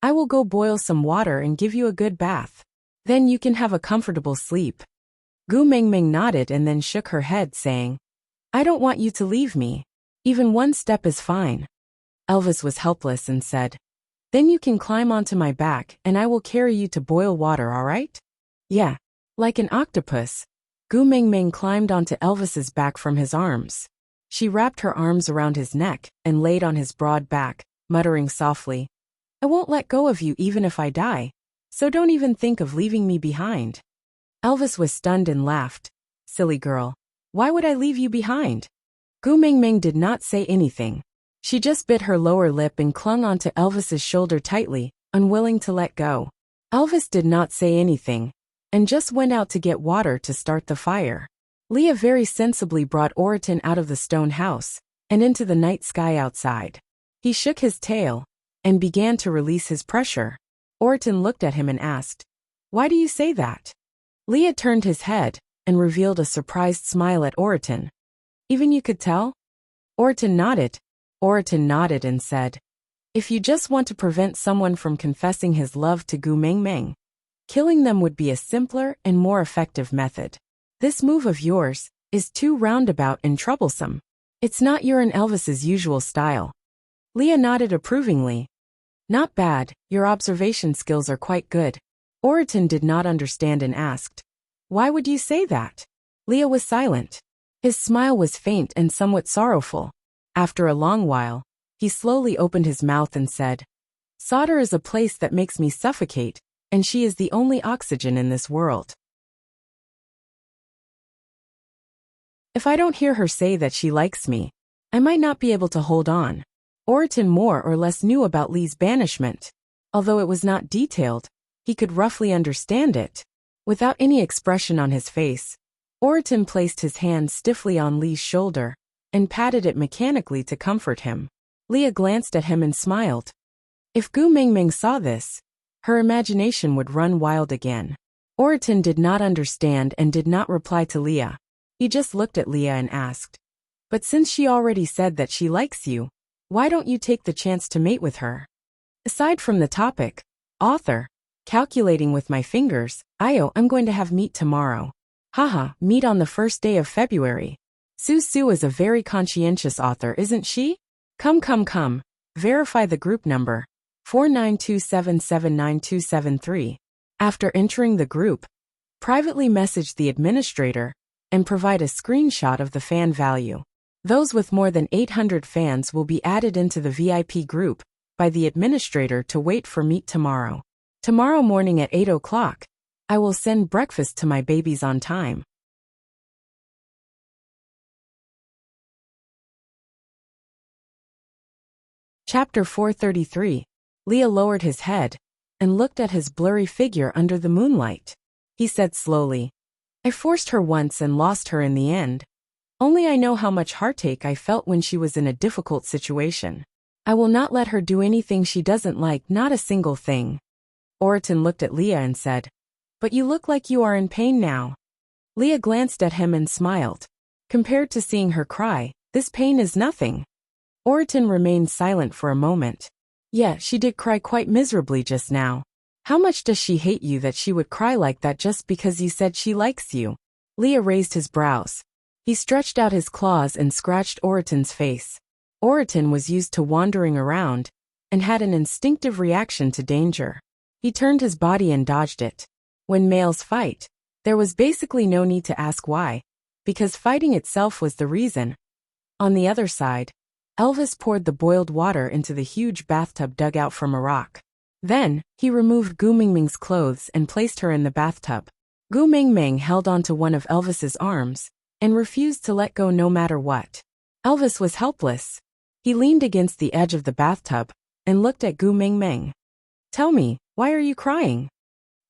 I will go boil some water and give you a good bath. Then you can have a comfortable sleep. Gu Mingming nodded and then shook her head, saying, I don't want you to leave me. Even one step is fine. Elvis was helpless and said, Then you can climb onto my back and I will carry you to boil water, all right? Yeah. Like an octopus. Gu Mingming climbed onto Elvis's back from his arms. She wrapped her arms around his neck and laid on his broad back, muttering softly, I won't let go of you even if I die, so don't even think of leaving me behind. Elvis was stunned and laughed. Silly girl. Why would I leave you behind? Gu Mingming did not say anything. She just bit her lower lip and clung onto Elvis's shoulder tightly, unwilling to let go. Elvis did not say anything, and just went out to get water to start the fire. Leah very sensibly brought Oriton out of the stone house, and into the night sky outside. He shook his tail, and began to release his pressure. Oriton looked at him and asked, Why do you say that? Leah turned his head, and revealed a surprised smile at Oriton. Even you could tell? Oriton nodded. Oriton nodded and said, If you just want to prevent someone from confessing his love to Gu Mingming, killing them would be a simpler and more effective method. This move of yours is too roundabout and troublesome. It's not your and Elvis's usual style. Leah nodded approvingly. Not bad, your observation skills are quite good. Oriton did not understand and asked, Why would you say that? Leah was silent. His smile was faint and somewhat sorrowful. After a long while, he slowly opened his mouth and said, Solder is a place that makes me suffocate, and she is the only oxygen in this world. If I don't hear her say that she likes me, I might not be able to hold on. Oriton more or less knew about Lee's banishment. Although it was not detailed, he could roughly understand it. Without any expression on his face, Oriton placed his hand stiffly on Lee's shoulder and patted it mechanically to comfort him. Leah glanced at him and smiled. If Gu Mingming saw this, her imagination would run wild again. Oriton did not understand and did not reply to Leah. He just looked at Leah and asked, But since she already said that she likes you, why don't you take the chance to mate with her? Aside from the topic, author, calculating with my fingers, I'm going to have meat tomorrow. Haha, meat on the first day of February. Sue is a very conscientious author, isn't she? Come. Verify the group number, 4927799273. After entering the group, privately message the administrator, and provide a screenshot of the fan value. Those with more than 800 fans will be added into the VIP group by the administrator to wait for meet tomorrow. Tomorrow morning at 8 o'clock, I will send breakfast to my babies on time. Chapter 433. Leah lowered his head and looked at his blurry figure under the moonlight. He said slowly, I forced her once and lost her in the end. Only I know how much heartache I felt when she was in a difficult situation. I will not let her do anything she doesn't like, not a single thing. Oriton looked at Leah and said, But you look like you are in pain now. Leah glanced at him and smiled. Compared to seeing her cry, this pain is nothing. Oriton remained silent for a moment. Yeah, she did cry quite miserably just now. How much does she hate you that she would cry like that just because you said she likes you? Leah raised his brows. He stretched out his claws and scratched Oriton's face. Oriton was used to wandering around and had an instinctive reaction to danger. He turned his body and dodged it. When males fight, there was basically no need to ask why, because fighting itself was the reason. On the other side, Elvis poured the boiled water into the huge bathtub dug out from a rock. Then, he removed Gu Mingming's clothes and placed her in the bathtub. Gu Mingming held onto one of Elvis's arms and refused to let go no matter what. Elvis was helpless. He leaned against the edge of the bathtub and looked at Gu Mingming. "Tell me, why are you crying?"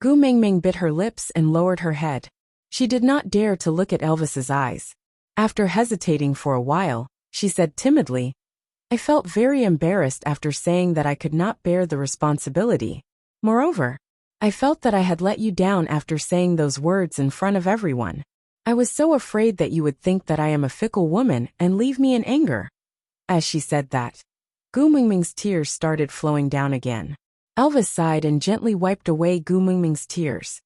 Gu Mingming bit her lips and lowered her head. She did not dare to look at Elvis's eyes. After hesitating for a while, she said timidly, "I felt very embarrassed after saying that I could not bear the responsibility. Moreover, I felt that I had let you down after saying those words in front of everyone. I was so afraid that you would think that I am a fickle woman and leave me in anger." As she said that, Gu Mingming's tears started flowing down again. Elvis sighed and gently wiped away Gu Mingming's tears.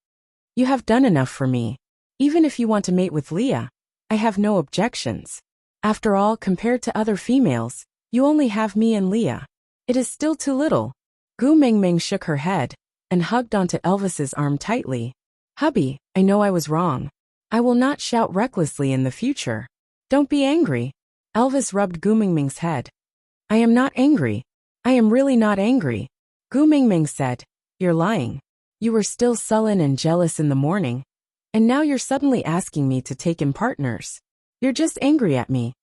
"You have done enough for me. Even if you want to mate with Leah, I have no objections. After all, compared to other females, you only have me and Leah. It is still too little." Gu Mingming shook her head and hugged onto Elvis's arm tightly. "Hubby, I know I was wrong. I will not shout recklessly in the future. Don't be angry." Elvis rubbed Gu Mingming's head. "I am not angry. I am really not angry." Gu Mingming said, "You're lying. You were still sullen and jealous in the morning, and now you're suddenly asking me to take in partners. You're just angry at me."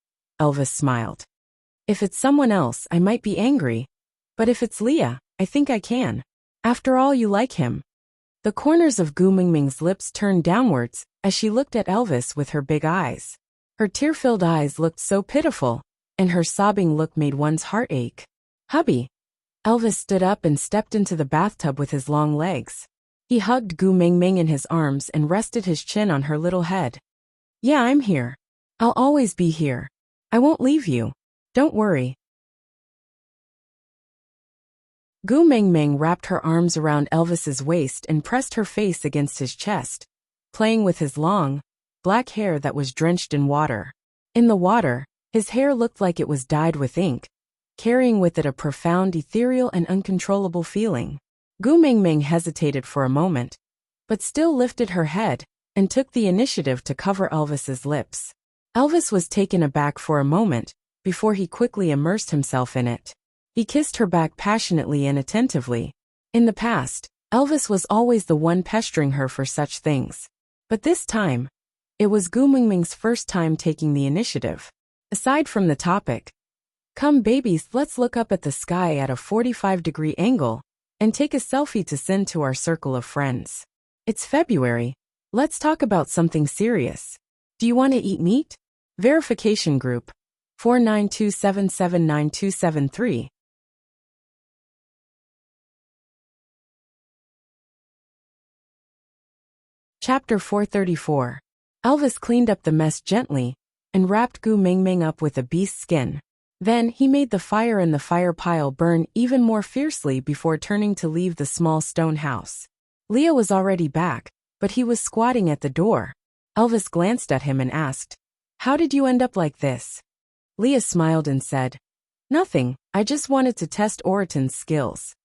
Elvis smiled. "If it's someone else, I might be angry. But if it's Leah, I think I can. After all, you like him." The corners of Gu Mingming's lips turned downwards as she looked at Elvis with her big eyes. Her tear-filled eyes looked so pitiful, and her sobbing look made one's heart ache. "Hubby." Elvis stood up and stepped into the bathtub with his long legs. He hugged Gu Mingming in his arms and rested his chin on her little head. "Yeah, I'm here. I'll always be here. I won't leave you. Don't worry." Gu Mingming wrapped her arms around Elvis's waist and pressed her face against his chest, playing with his long, black hair that was drenched in water. In the water, his hair looked like it was dyed with ink, carrying with it a profound, ethereal and uncontrollable feeling. Gu Mingming hesitated for a moment, but still lifted her head and took the initiative to cover Elvis's lips. Elvis was taken aback for a moment before he quickly immersed himself in it. He kissed her back passionately and attentively. In the past, Elvis was always the one pestering her for such things. But this time, it was Gu Mingming's first time taking the initiative. Aside from the topic, "Come babies, let's look up at the sky at a 45-degree angle and take a selfie to send to our circle of friends. It's February. Let's talk about something serious. Do you want to eat meat?" Verification group 4927797273. Chapter 434. Elvis cleaned up the mess gently and wrapped Gu Mingming up with a beast's skin. Then he made the fire in the fire pile burn even more fiercely before turning to leave the small stone house. Leah was already back, but he was squatting at the door. Elvis glanced at him and asked, "How did you end up like this?" Leah smiled and said, "Nothing, I just wanted to test Oraton's skills."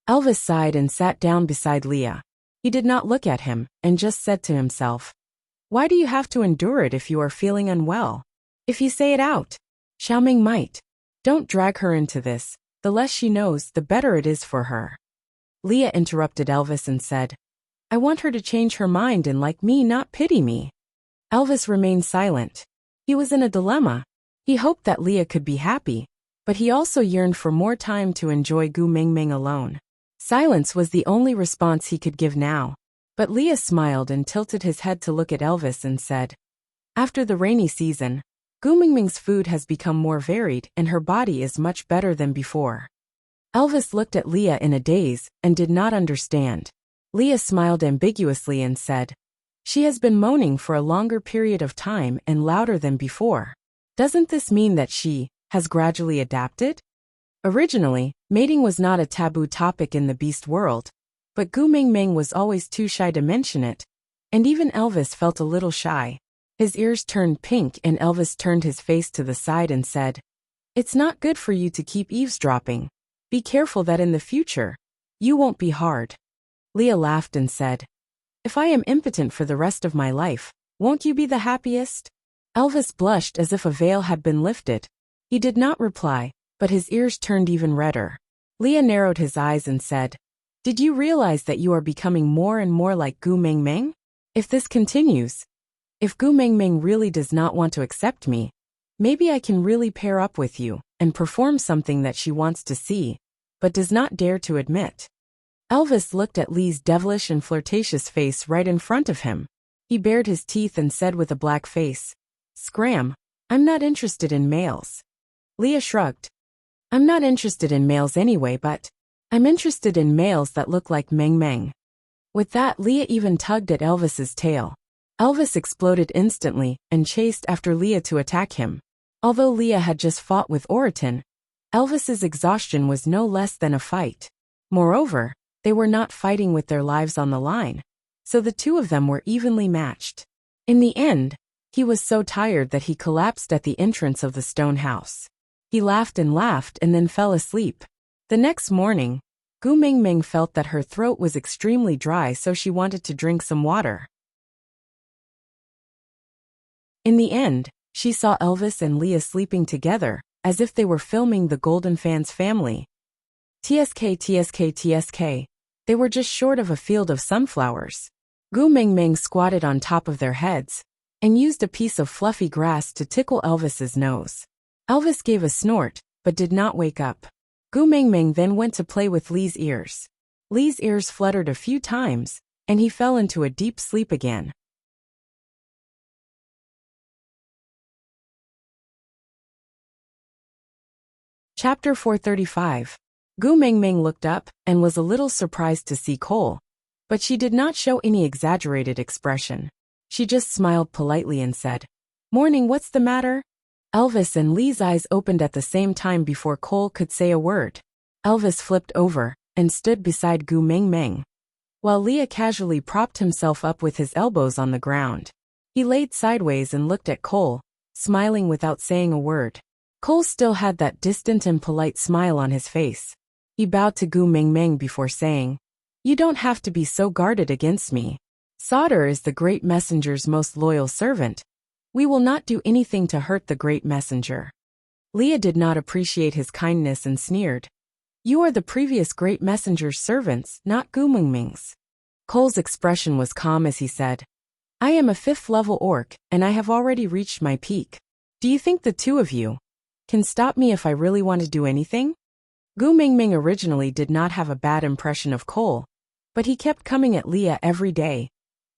Elvis sighed and sat down beside Leah. He did not look at him and just said to himself, "Why do you have to endure it if you are feeling unwell? If you say it out, Xiaoming might. Don't drag her into this. The less she knows, the better it is for her." Leah interrupted Elvis and said, "I want her to change her mind and like me, not pity me." Elvis remained silent. He was in a dilemma. He hoped that Leah could be happy, but he also yearned for more time to enjoy Gu Mingming alone. Silence was the only response he could give now. But Leah smiled and tilted his head to look at Elvis and said, "After the rainy season, Gu Mingming's food has become more varied and her body is much better than before." Elvis looked at Leah in a daze and did not understand. Leah smiled ambiguously and said, "She has been moaning for a longer period of time and louder than before. Doesn't this mean that she has gradually adapted?" Originally, mating was not a taboo topic in the beast world, but Gu Mingming was always too shy to mention it, and even Elvis felt a little shy. His ears turned pink and Elvis turned his face to the side and said, "It's not good for you to keep eavesdropping. Be careful that in the future, you won't be hard." Leah laughed and said, If I am impotent for the rest of my life, won't you be the happiest? Elvis blushed as if a veil had been lifted. He did not reply, but his ears turned even redder. Leah narrowed his eyes and said, "Did you realize that you are becoming more and more like Gu Mengmeng? If this continues, if Gu Mengmeng really does not want to accept me, maybe I can really pair up with you and perform something that she wants to see, but does not dare to admit." Elvis looked at Lee's devilish and flirtatious face right in front of him. He bared his teeth and said with a black face, "Scram, I'm not interested in males." Leah shrugged. "I'm not interested in males anyway, but I'm interested in males that look like Meng Meng." With that, Leah even tugged at Elvis's tail. Elvis exploded instantly and chased after Leah to attack him. Although Leah had just fought with Oriton, Elvis's exhaustion was no less than a fight. Moreover, they were not fighting with their lives on the line, so the two of them were evenly matched. In the end, he was so tired that he collapsed at the entrance of the stone house. He laughed and then fell asleep. The next morning, Gu Mengmeng felt that her throat was extremely dry, so she wanted to drink some water. In the end, she saw Elvis and Leah sleeping together, as if they were filming the Golden Fans family. TSK. They were just short of a field of sunflowers. Gu Mengmeng squatted on top of their heads and used a piece of fluffy grass to tickle Elvis's nose. Elvis gave a snort, but did not wake up. Gu Mengmeng then went to play with Lee's ears. Lee's ears fluttered a few times, and he fell into a deep sleep again. Chapter 435. Gu Mengmeng looked up and was a little surprised to see Cole, but she did not show any exaggerated expression. She just smiled politely and said, "Morning, what's the matter?" Elvis and Lee's eyes opened at the same time before Cole could say a word. Elvis flipped over and stood beside Gu Mengmeng, while Leah casually propped himself up with his elbows on the ground. He laid sideways and looked at Cole, smiling without saying a word. Cole still had that distant and polite smile on his face. He bowed to Gu Mengmeng before saying, "You don't have to be so guarded against me. Sauter is the great messenger's most loyal servant. We will not do anything to hurt the great messenger." Leah did not appreciate his kindness and sneered, "You are the previous great messenger's servants, not Gu Mengmeng's." Cole's expression was calm as he said, "I am a 5th-level orc, and I have already reached my peak. Do you think the two of you can stop me if I really want to do anything?" Gu Mengmeng originally did not have a bad impression of Cole, but he kept coming at Leah every day,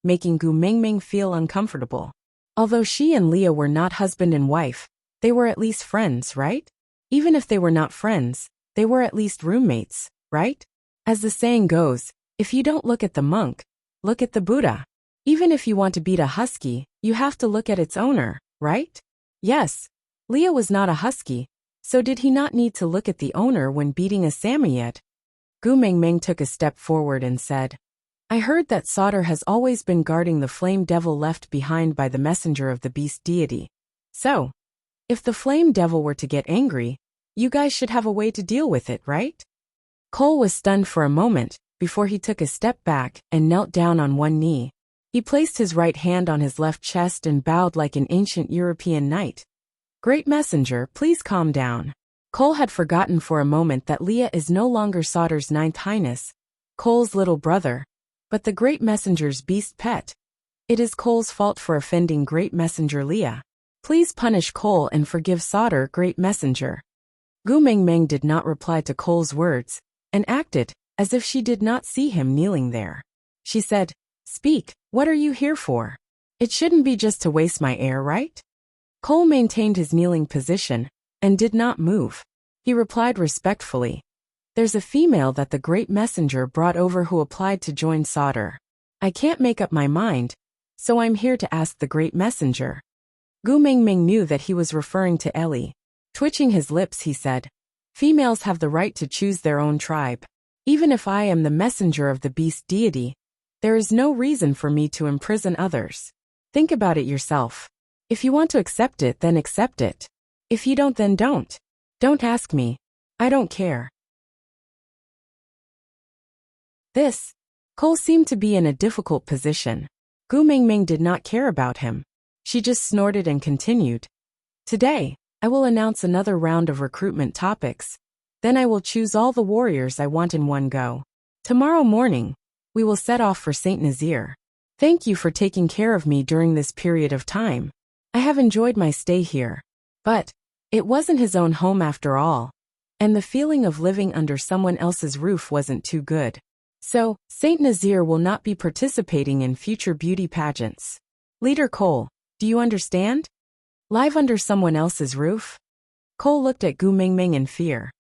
making Gu Mengmeng feel uncomfortable. Although she and Leah were not husband and wife, they were at least friends, right? Even if they were not friends, they were at least roommates, right? As the saying goes, if you don't look at the monk, look at the Buddha. Even if you want to beat a husky, you have to look at its owner, right? Yes, Leah was not a husky, so did he not need to look at the owner when beating a Samoyed? Gu Mengmeng took a step forward and said, "I heard that Sauter has always been guarding the flame devil left behind by the messenger of the beast deity. So, if the flame devil were to get angry, you guys should have a way to deal with it, right?" Cole was stunned for a moment, before he took a step back and knelt down on one knee. He placed his right hand on his left chest and bowed like an ancient European knight. "Great messenger, please calm down." Cole had forgotten for a moment that Leah is no longer Sauter's 9th Highness, Cole's little brother, but the Great Messenger's beast pet. It is Cole's fault for offending Great Messenger Leah. Please punish Cole and forgive Sauter, Great Messenger. Gu Mengmeng did not reply to Cole's words, and acted as if she did not see him kneeling there. She said, "Speak, what are you here for? It shouldn't be just to waste my air, right?" Cole maintained his kneeling position, and did not move. He replied respectfully, "There's a female that the Great Messenger brought over who applied to join Sauter. I can't make up my mind, so I'm here to ask the Great Messenger." Gu Mengmeng knew that he was referring to Ellie. Twitching his lips, he said, "Females have the right to choose their own tribe. Even if I am the messenger of the beast deity, there is no reason for me to imprison others. Think about it yourself. If you want to accept it, then accept it. If you don't, then don't. Don't ask me. I don't care." This Cole seemed to be in a difficult position. Gu Mingming did not care about him. She just snorted and continued. Today, I will announce another round of recruitment topics. Then I will choose all the warriors I want in one go. Tomorrow morning, we will set off for Saint Nazaire. Thank you for taking care of me during this period of time. I have enjoyed my stay here. But it wasn't his own home after all. And the feeling of living under someone else's roof wasn't too good. So, Saint Nazaire will not be participating in future beauty pageants. Leader Cole, do you understand? Live under someone else's roof? Cole looked at Gu Mingming in fear.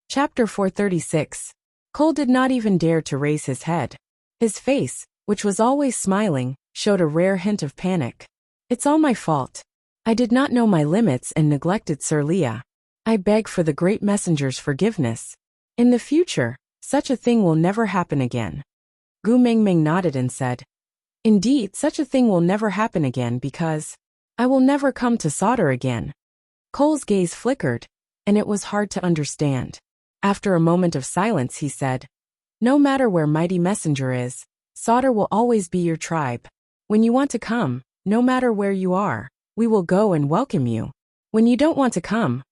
Chapter 436. Cole did not even dare to raise his head. His face, which was always smiling, showed a rare hint of panic. It's all my fault. I did not know my limits and neglected Sir Leah. I beg for the great messenger's forgiveness. In the future, such a thing will never happen again. Gu Mingming nodded and said, Indeed, such a thing will never happen again because I will never come to Sauder again. Cole's gaze flickered, and it was hard to understand. After a moment of silence he said, No matter where Mighty Messenger is, Sauder will always be your tribe. When you want to come, no matter where you are, we will go and welcome you. When you don't want to come,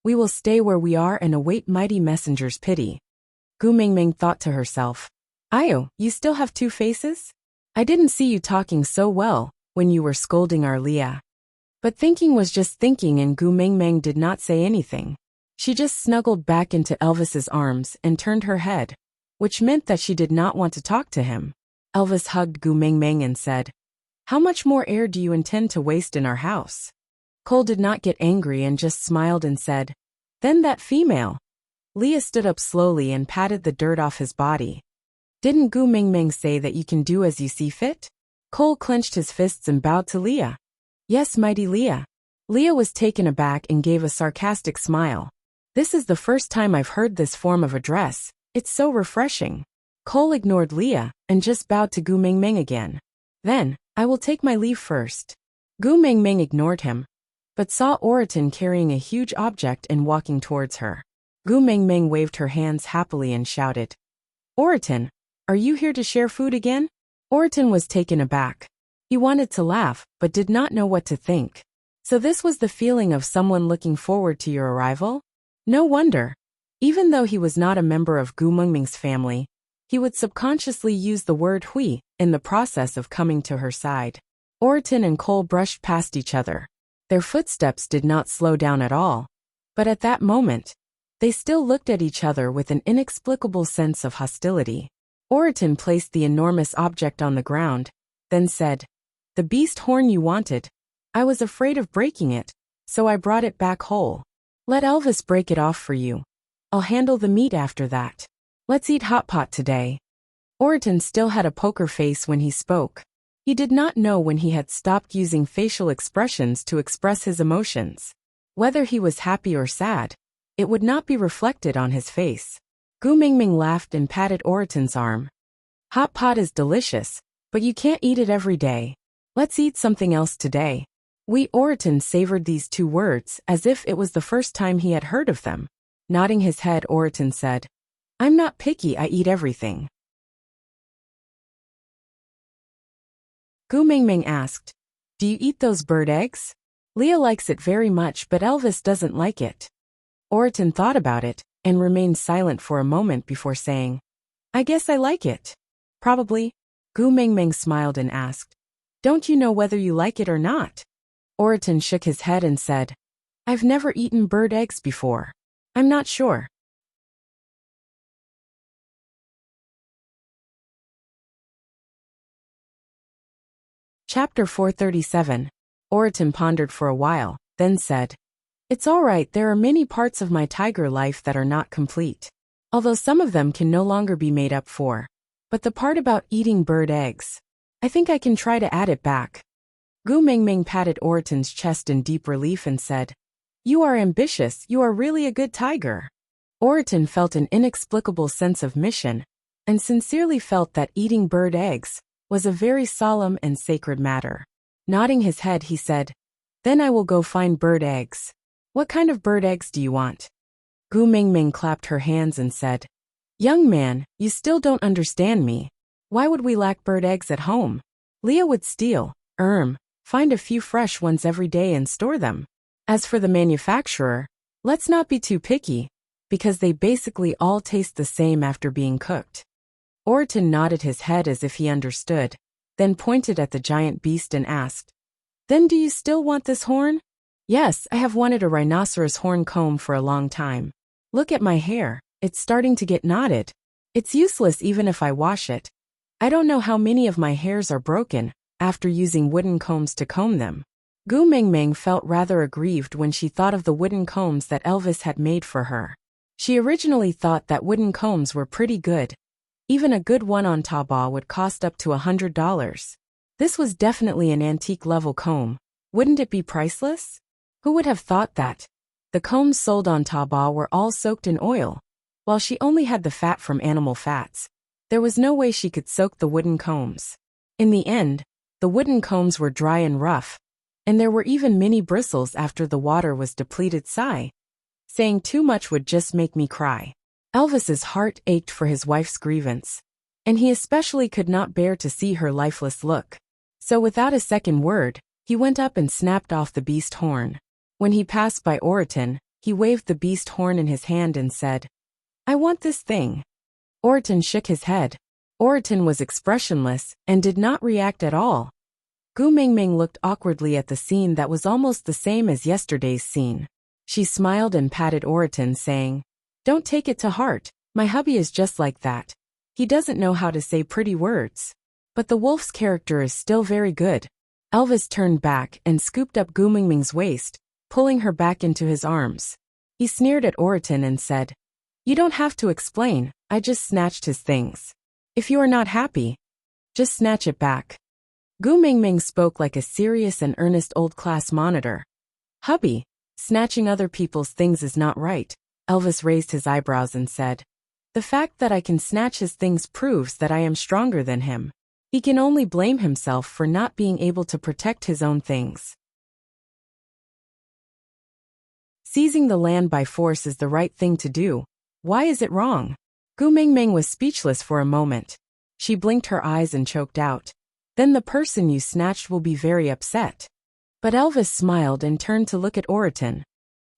we will stay where we are and await Mighty Messenger's pity. Gu Mingming thought to herself, Ayo, you still have two faces? I didn't see you talking so well when you were scolding our Leah. But thinking was just thinking and Gu Mingming did not say anything. She just snuggled back into Elvis's arms and turned her head, which meant that she did not want to talk to him. Elvis hugged Gu Mingming and said, How much more air do you intend to waste in our house? Cole did not get angry and just smiled and said, Then that female. Leah stood up slowly and patted the dirt off his body. Didn't Gu Mingming say that you can do as you see fit? Cole clenched his fists and bowed to Leah. Yes, mighty Leah. Leah was taken aback and gave a sarcastic smile. This is the first time I've heard this form of address. It's so refreshing. Cole ignored Leah and just bowed to Gu Mingming again. Then, I will take my leave first. Gu Mingming ignored him, but saw Oriton carrying a huge object and walking towards her. Gu Mingming waved her hands happily and shouted, Oriton, are you here to share food again? Oriton was taken aback. He wanted to laugh, but did not know what to think. So this was the feeling of someone looking forward to your arrival? No wonder. Even though he was not a member of Gu Mingming's family, he would subconsciously use the word hui in the process of coming to her side. Oriton and Cole brushed past each other. Their footsteps did not slow down at all. But at that moment, they still looked at each other with an inexplicable sense of hostility. Oriton placed the enormous object on the ground, then said, The beast horn you wanted. I was afraid of breaking it, so I brought it back whole. Let Elvis break it off for you. I'll handle the meat after that. Let's eat hot pot today. Oriton still had a poker face when he spoke. He did not know when he had stopped using facial expressions to express his emotions. Whether he was happy or sad, it would not be reflected on his face. Gu Mingming laughed and patted Oriton's arm. Hot pot is delicious, but you can't eat it every day. Let's eat something else today. Oriton savored these two words as if it was the first time he had heard of them. Nodding his head, Oriton said, I'm not picky, I eat everything. Gu Mingming asked, Do you eat those bird eggs? Leah likes it very much but Elvis doesn't like it. Oriton thought about it and remained silent for a moment before saying, I guess I like it. Probably. Gu Mingming smiled and asked, Don't you know whether you like it or not? Oriton shook his head and said, I've never eaten bird eggs before. I'm not sure. Chapter 437. Oriton pondered for a while, then said, It's all right, there are many parts of my tiger life that are not complete. Although some of them can no longer be made up for. But the part about eating bird eggs, I think I can try to add it back. Gu Mingming patted Oriton's chest in deep relief and said, You are ambitious, you are really a good tiger. Oriton felt an inexplicable sense of mission, and sincerely felt that eating bird eggs was a very solemn and sacred matter. Nodding his head he said, Then I will go find bird eggs. What kind of bird eggs do you want? Gu Mingming clapped her hands and said, "Young man, you still don't understand me. Why would we lack bird eggs at home? Leah would steal, find a few fresh ones every day and store them. As for the manufacturer, let's not be too picky, because they basically all taste the same after being cooked." Oriton nodded his head as if he understood, then pointed at the giant beast and asked, "Then do you still want this horn?" "Yes, I have wanted a rhinoceros horn comb for a long time. Look at my hair, it's starting to get knotted. It's useless even if I wash it. I don't know how many of my hairs are broken after using wooden combs to comb them." Gu Mingming felt rather aggrieved when she thought of the wooden combs that Elvis had made for her. She originally thought that wooden combs were pretty good. Even a good one on Taobao would cost up to $100. This was definitely an antique-level comb. Wouldn't it be priceless? Who would have thought that? The combs sold on Taobao were all soaked in oil, while she only had the fat from animal fats. There was no way she could soak the wooden combs. In the end, the wooden combs were dry and rough, and there were even many bristles after the water was depleted. Sigh. Saying too much would just make me cry. Elvis's heart ached for his wife's grievance, and he especially could not bear to see her lifeless look. So without a second word, he went up and snapped off the beast horn. When he passed by Oriton, he waved the beast horn in his hand and said, "I want this thing." Oriton shook his head. Oriton was expressionless and did not react at all. Gu Mingming looked awkwardly at the scene that was almost the same as yesterday's scene. She smiled and patted Oriton, saying, "Don't take it to heart, my hubby is just like that. He doesn't know how to say pretty words. But the wolf's character is still very good." Elvis turned back and scooped up Gu Mingming's waist, pulling her back into his arms. He sneered at Oriton and said, "You don't have to explain, I just snatched his things. If you are not happy, just snatch it back." Gu Mingming spoke like a serious and earnest old-class monitor. "Hubby, snatching other people's things is not right." Elvis raised his eyebrows and said, "The fact that I can snatch his things proves that I am stronger than him. He can only blame himself for not being able to protect his own things." Seizing the land by force is the right thing to do. Why is it wrong? Gu Mingming was speechless for a moment. She blinked her eyes and choked out, "Then the person you snatched will be very upset." But Elvis smiled and turned to look at Oriton.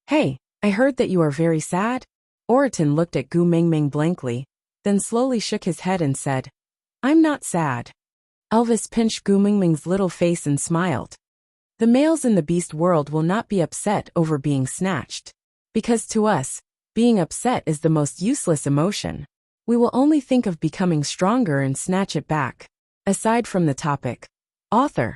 "Hey, I heard that you are very sad." Oriton looked at Gu Mingming blankly, then slowly shook his head and said, "I'm not sad." Elvis pinched Gu Mingming's little face and smiled. "The males in the beast world will not be upset over being snatched. Because to us, being upset is the most useless emotion. We will only think of becoming stronger and snatch it back." Aside from the topic, author,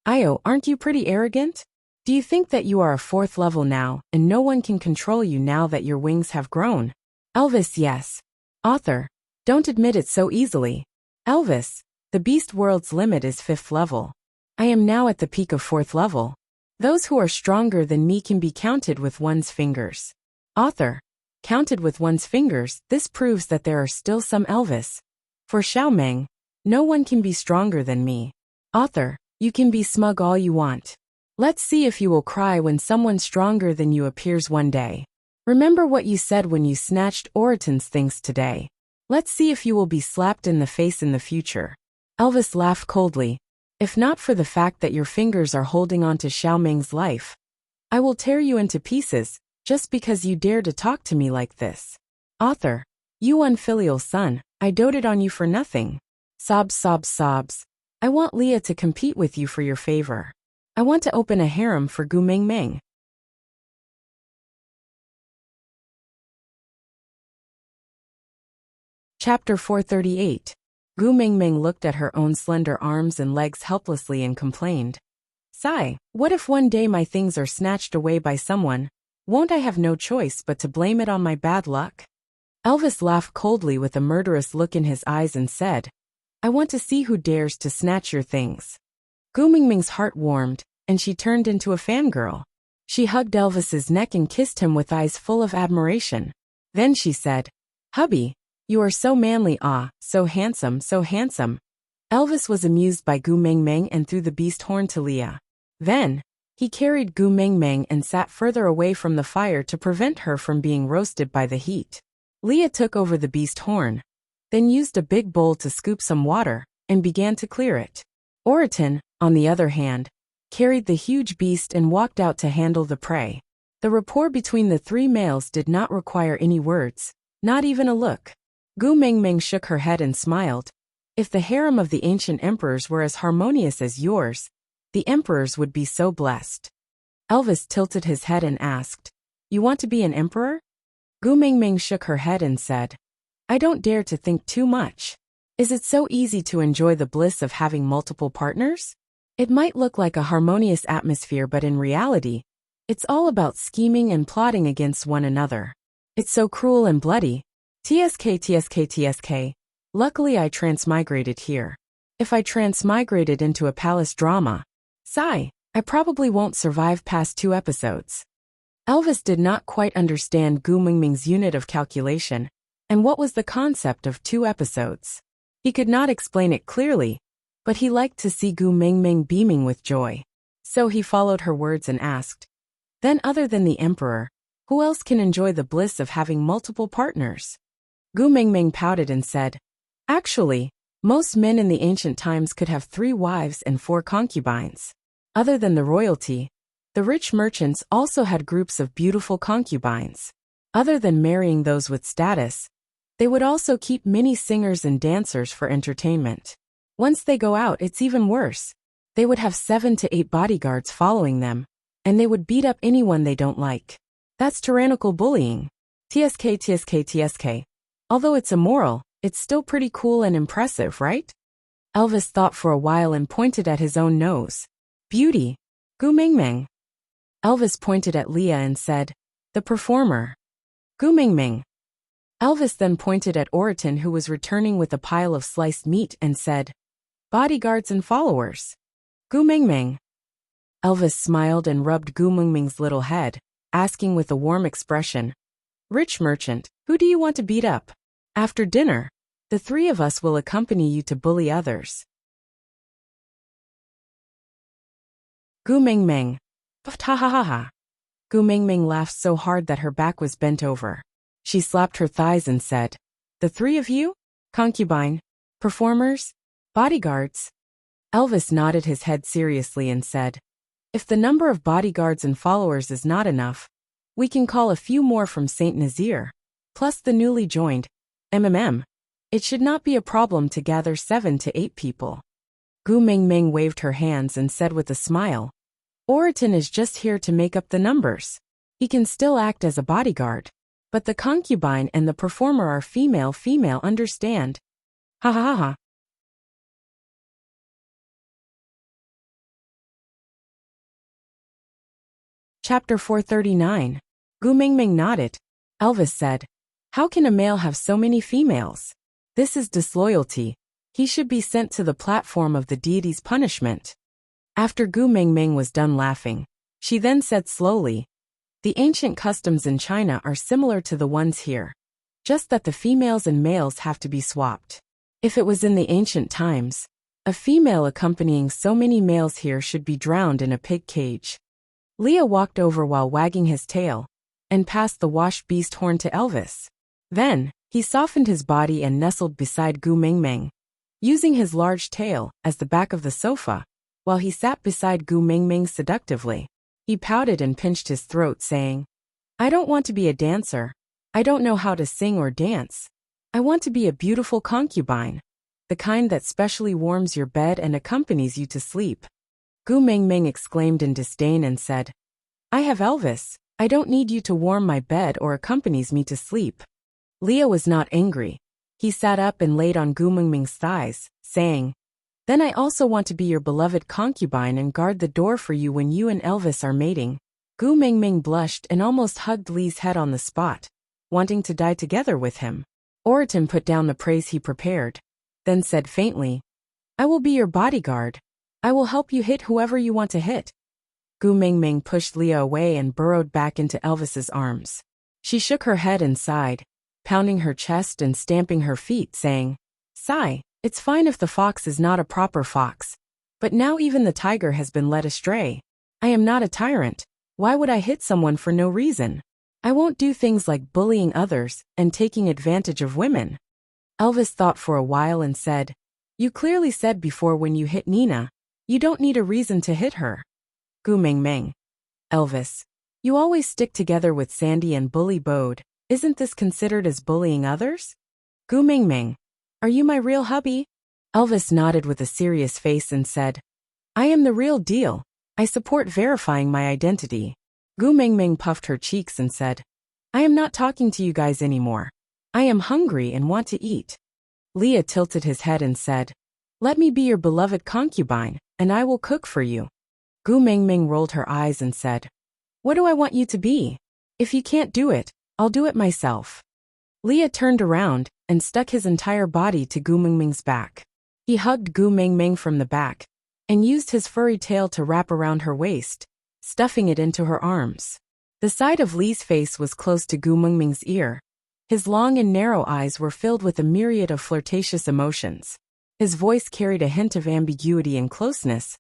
Io, aren't you pretty arrogant? Do you think that you are a 4th level now and no one can control you now that your wings have grown? Elvis, yes. Author, don't admit it so easily. Elvis, the beast world's limit is 5th level. I am now at the peak of 4th level. Those who are stronger than me can be counted with one's fingers. Author, counted with one's fingers, this proves that there are still some Elvis. For Xiaomeng, no one can be stronger than me. Author, you can be smug all you want. Let's see if you will cry when someone stronger than you appears one day. Remember what you said when you snatched Oriton's things today. Let's see if you will be slapped in the face in the future. Elvis laughed coldly. If not for the fact that your fingers are holding on to Xiaomeng's life, I will tear you into pieces, just because you dare to talk to me like this. Author, you unfilial son, I doted on you for nothing. Sobs, sobs, sobs. I want Leah to compete with you for your favor. I want to open a harem for Gu Mingming. Chapter 438. Gu Mingming looked at her own slender arms and legs helplessly and complained. Sigh, what if one day my things are snatched away by someone? Won't I have no choice but to blame it on my bad luck? Elvis laughed coldly with a murderous look in his eyes and said, I want to see who dares to snatch your things. Gu Mingming's heart warmed, and she turned into a fangirl. She hugged Elvis's neck and kissed him with eyes full of admiration. Then she said, Hubby, you are so manly, so handsome, so handsome. Elvis was amused by Gu Mingming and threw the beast horn to Leah. Then, He carried Gu Mingming and sat further away from the fire to prevent her from being roasted by the heat. Leah took over the beast horn, then used a big bowl to scoop some water, and began to clear it. Oriton, on the other hand, carried the huge beast and walked out to handle the prey. The rapport between the three males did not require any words, not even a look. Gu Mingming shook her head and smiled. If the harem of the ancient emperors were as harmonious as yours, the emperors would be so blessed. Elvis tilted his head and asked, "You want to be an emperor?" Gu Mingming shook her head and said, "I don't dare to think too much. Is it so easy to enjoy the bliss of having multiple partners? It might look like a harmonious atmosphere, but in reality, it's all about scheming and plotting against one another. It's so cruel and bloody. TSK. Luckily I transmigrated here. If I transmigrated into a palace drama, sigh, I probably won't survive past 2 episodes." Elvis did not quite understand Gu Mingming's unit of calculation, and what was the concept of 2 episodes. He could not explain it clearly, but he liked to see Gu Mingming beaming with joy. So he followed her words and asked, "Then other than the emperor, who else can enjoy the bliss of having multiple partners?" Gu Mingming pouted and said, "Actually, most men in the ancient times could have 3 wives and 4 concubines. Other than the royalty, the rich merchants also had groups of beautiful concubines. Other than marrying those with status, they would also keep many singers and dancers for entertainment. Once they go out, it's even worse. They would have 7 to 8 bodyguards following them, and they would beat up anyone they don't like. That's tyrannical bullying. TSK. Although it's immoral, it's still pretty cool and impressive, right?" Elvis thought for a while and pointed at his own nose. "Beauty. Gu Mingming." Elvis pointed at Leah and said, "The performer. Gu Mingming." Elvis then pointed at Oriton, who was returning with a pile of sliced meat, and said, "Bodyguards and followers. Gu Mingming." Elvis smiled and rubbed Gu Mingming's little head, asking with a warm expression, "Rich merchant, who do you want to beat up? After dinner, the 3 of us will accompany you to bully others." Gu Mingming. Ha. Gu Mingming laughed so hard that her back was bent over. She slapped her thighs and said, "The 3 of you? Concubine? Performers? Bodyguards?" Elvis nodded his head seriously and said, "If the number of bodyguards and followers is not enough, we can call a few more from Saint Nazir, plus the newly joined MMM. It should not be a problem to gather 7 to 8 people." Gu Mingming waved her hands and said with a smile, "Oriton is just here to make up the numbers. He can still act as a bodyguard. But the concubine and the performer are female, understand? Ha. Chapter 439. Gu Mingming nodded. Elvis said, "How can a male have so many females? This is disloyalty. He should be sent to the platform of the deity's punishment." After Gu Mingming was done laughing, she then said slowly, "The ancient customs in China are similar to the ones here, just that the females and males have to be swapped. If it was in the ancient times, a female accompanying so many males here should be drowned in a pig cage." Leah walked over while wagging his tail, and passed the washed beast horn to Elvis. Then, he softened his body and nestled beside Gu Mingming, using his large tail as the back of the sofa, while he sat beside Gu Mingming seductively. He pouted and pinched his throat, saying, "I don't want to be a dancer. I don't know how to sing or dance. I want to be a beautiful concubine, the kind that specially warms your bed and accompanies you to sleep." Gu Mingming exclaimed in disdain and said, "I have Elvis. I don't need you to warm my bed or accompanies me to sleep." Leah was not angry. He sat up and laid on Gu Mingming's thighs, saying, "Then I also want to be your beloved concubine and guard the door for you when you and Elvis are mating." Gu Mingming blushed and almost hugged Lee's head on the spot, wanting to die together with him. Oriton put down the praise he prepared, then said faintly, "I will be your bodyguard. I will help you hit whoever you want to hit." Gu Mingming pushed Leah away and burrowed back into Elvis's arms. She shook her head and sighed, pounding her chest and stamping her feet, saying, "Sigh. It's fine if the fox is not a proper fox, but now even the tiger has been led astray." I am not a tyrant. Why would I hit someone for no reason? I won't do things like bullying others and taking advantage of women. Elvis thought for a while and said, You clearly said before when you hit Nina, you don't need a reason to hit her. Gu Ming Ming. Elvis, you always stick together with Sandy and bully Bode. Isn't this considered as bullying others? Gu Ming Ming. Are you my real hubby? Elvis nodded with a serious face and said, I am the real deal. I support verifying my identity. Gu Ming Ming puffed her cheeks and said, I am not talking to you guys anymore. I am hungry and want to eat. Leah tilted his head and said, Let me be your beloved concubine, and I will cook for you. Gu Ming Ming rolled her eyes and said, What do I want you to be? If you can't do it, I'll do it myself. Leah turned around and stuck his entire body to Gu Ming Ming's back. He hugged Gu Ming Ming from the back and used his furry tail to wrap around her waist, stuffing it into her arms. The side of Lee's face was close to Gu Ming Ming's ear. His long and narrow eyes were filled with a myriad of flirtatious emotions. His voice carried a hint of ambiguity and closeness.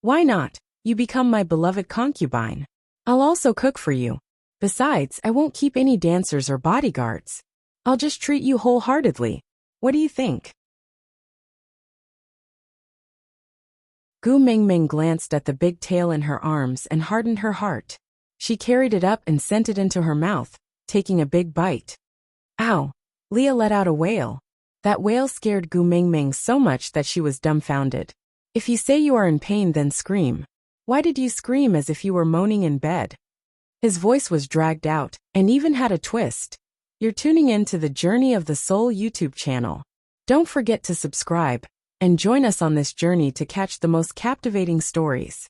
Why not? You become my beloved concubine. I'll also cook for you. Besides, I won't keep any dancers or bodyguards. I'll just treat you wholeheartedly. What do you think? Gu Ming Ming glanced at the big tail in her arms and hardened her heart. She carried it up and sent it into her mouth, taking a big bite. Ow! Leah let out a wail. That wail scared Gu Ming Ming so much that she was dumbfounded. If you say you are in pain, then scream. Why did you scream as if you were moaning in bed? His voice was dragged out and even had a twist. You're tuning in to the Journey of the Soul YouTube channel. Don't forget to subscribe and join us on this journey to catch the most captivating stories.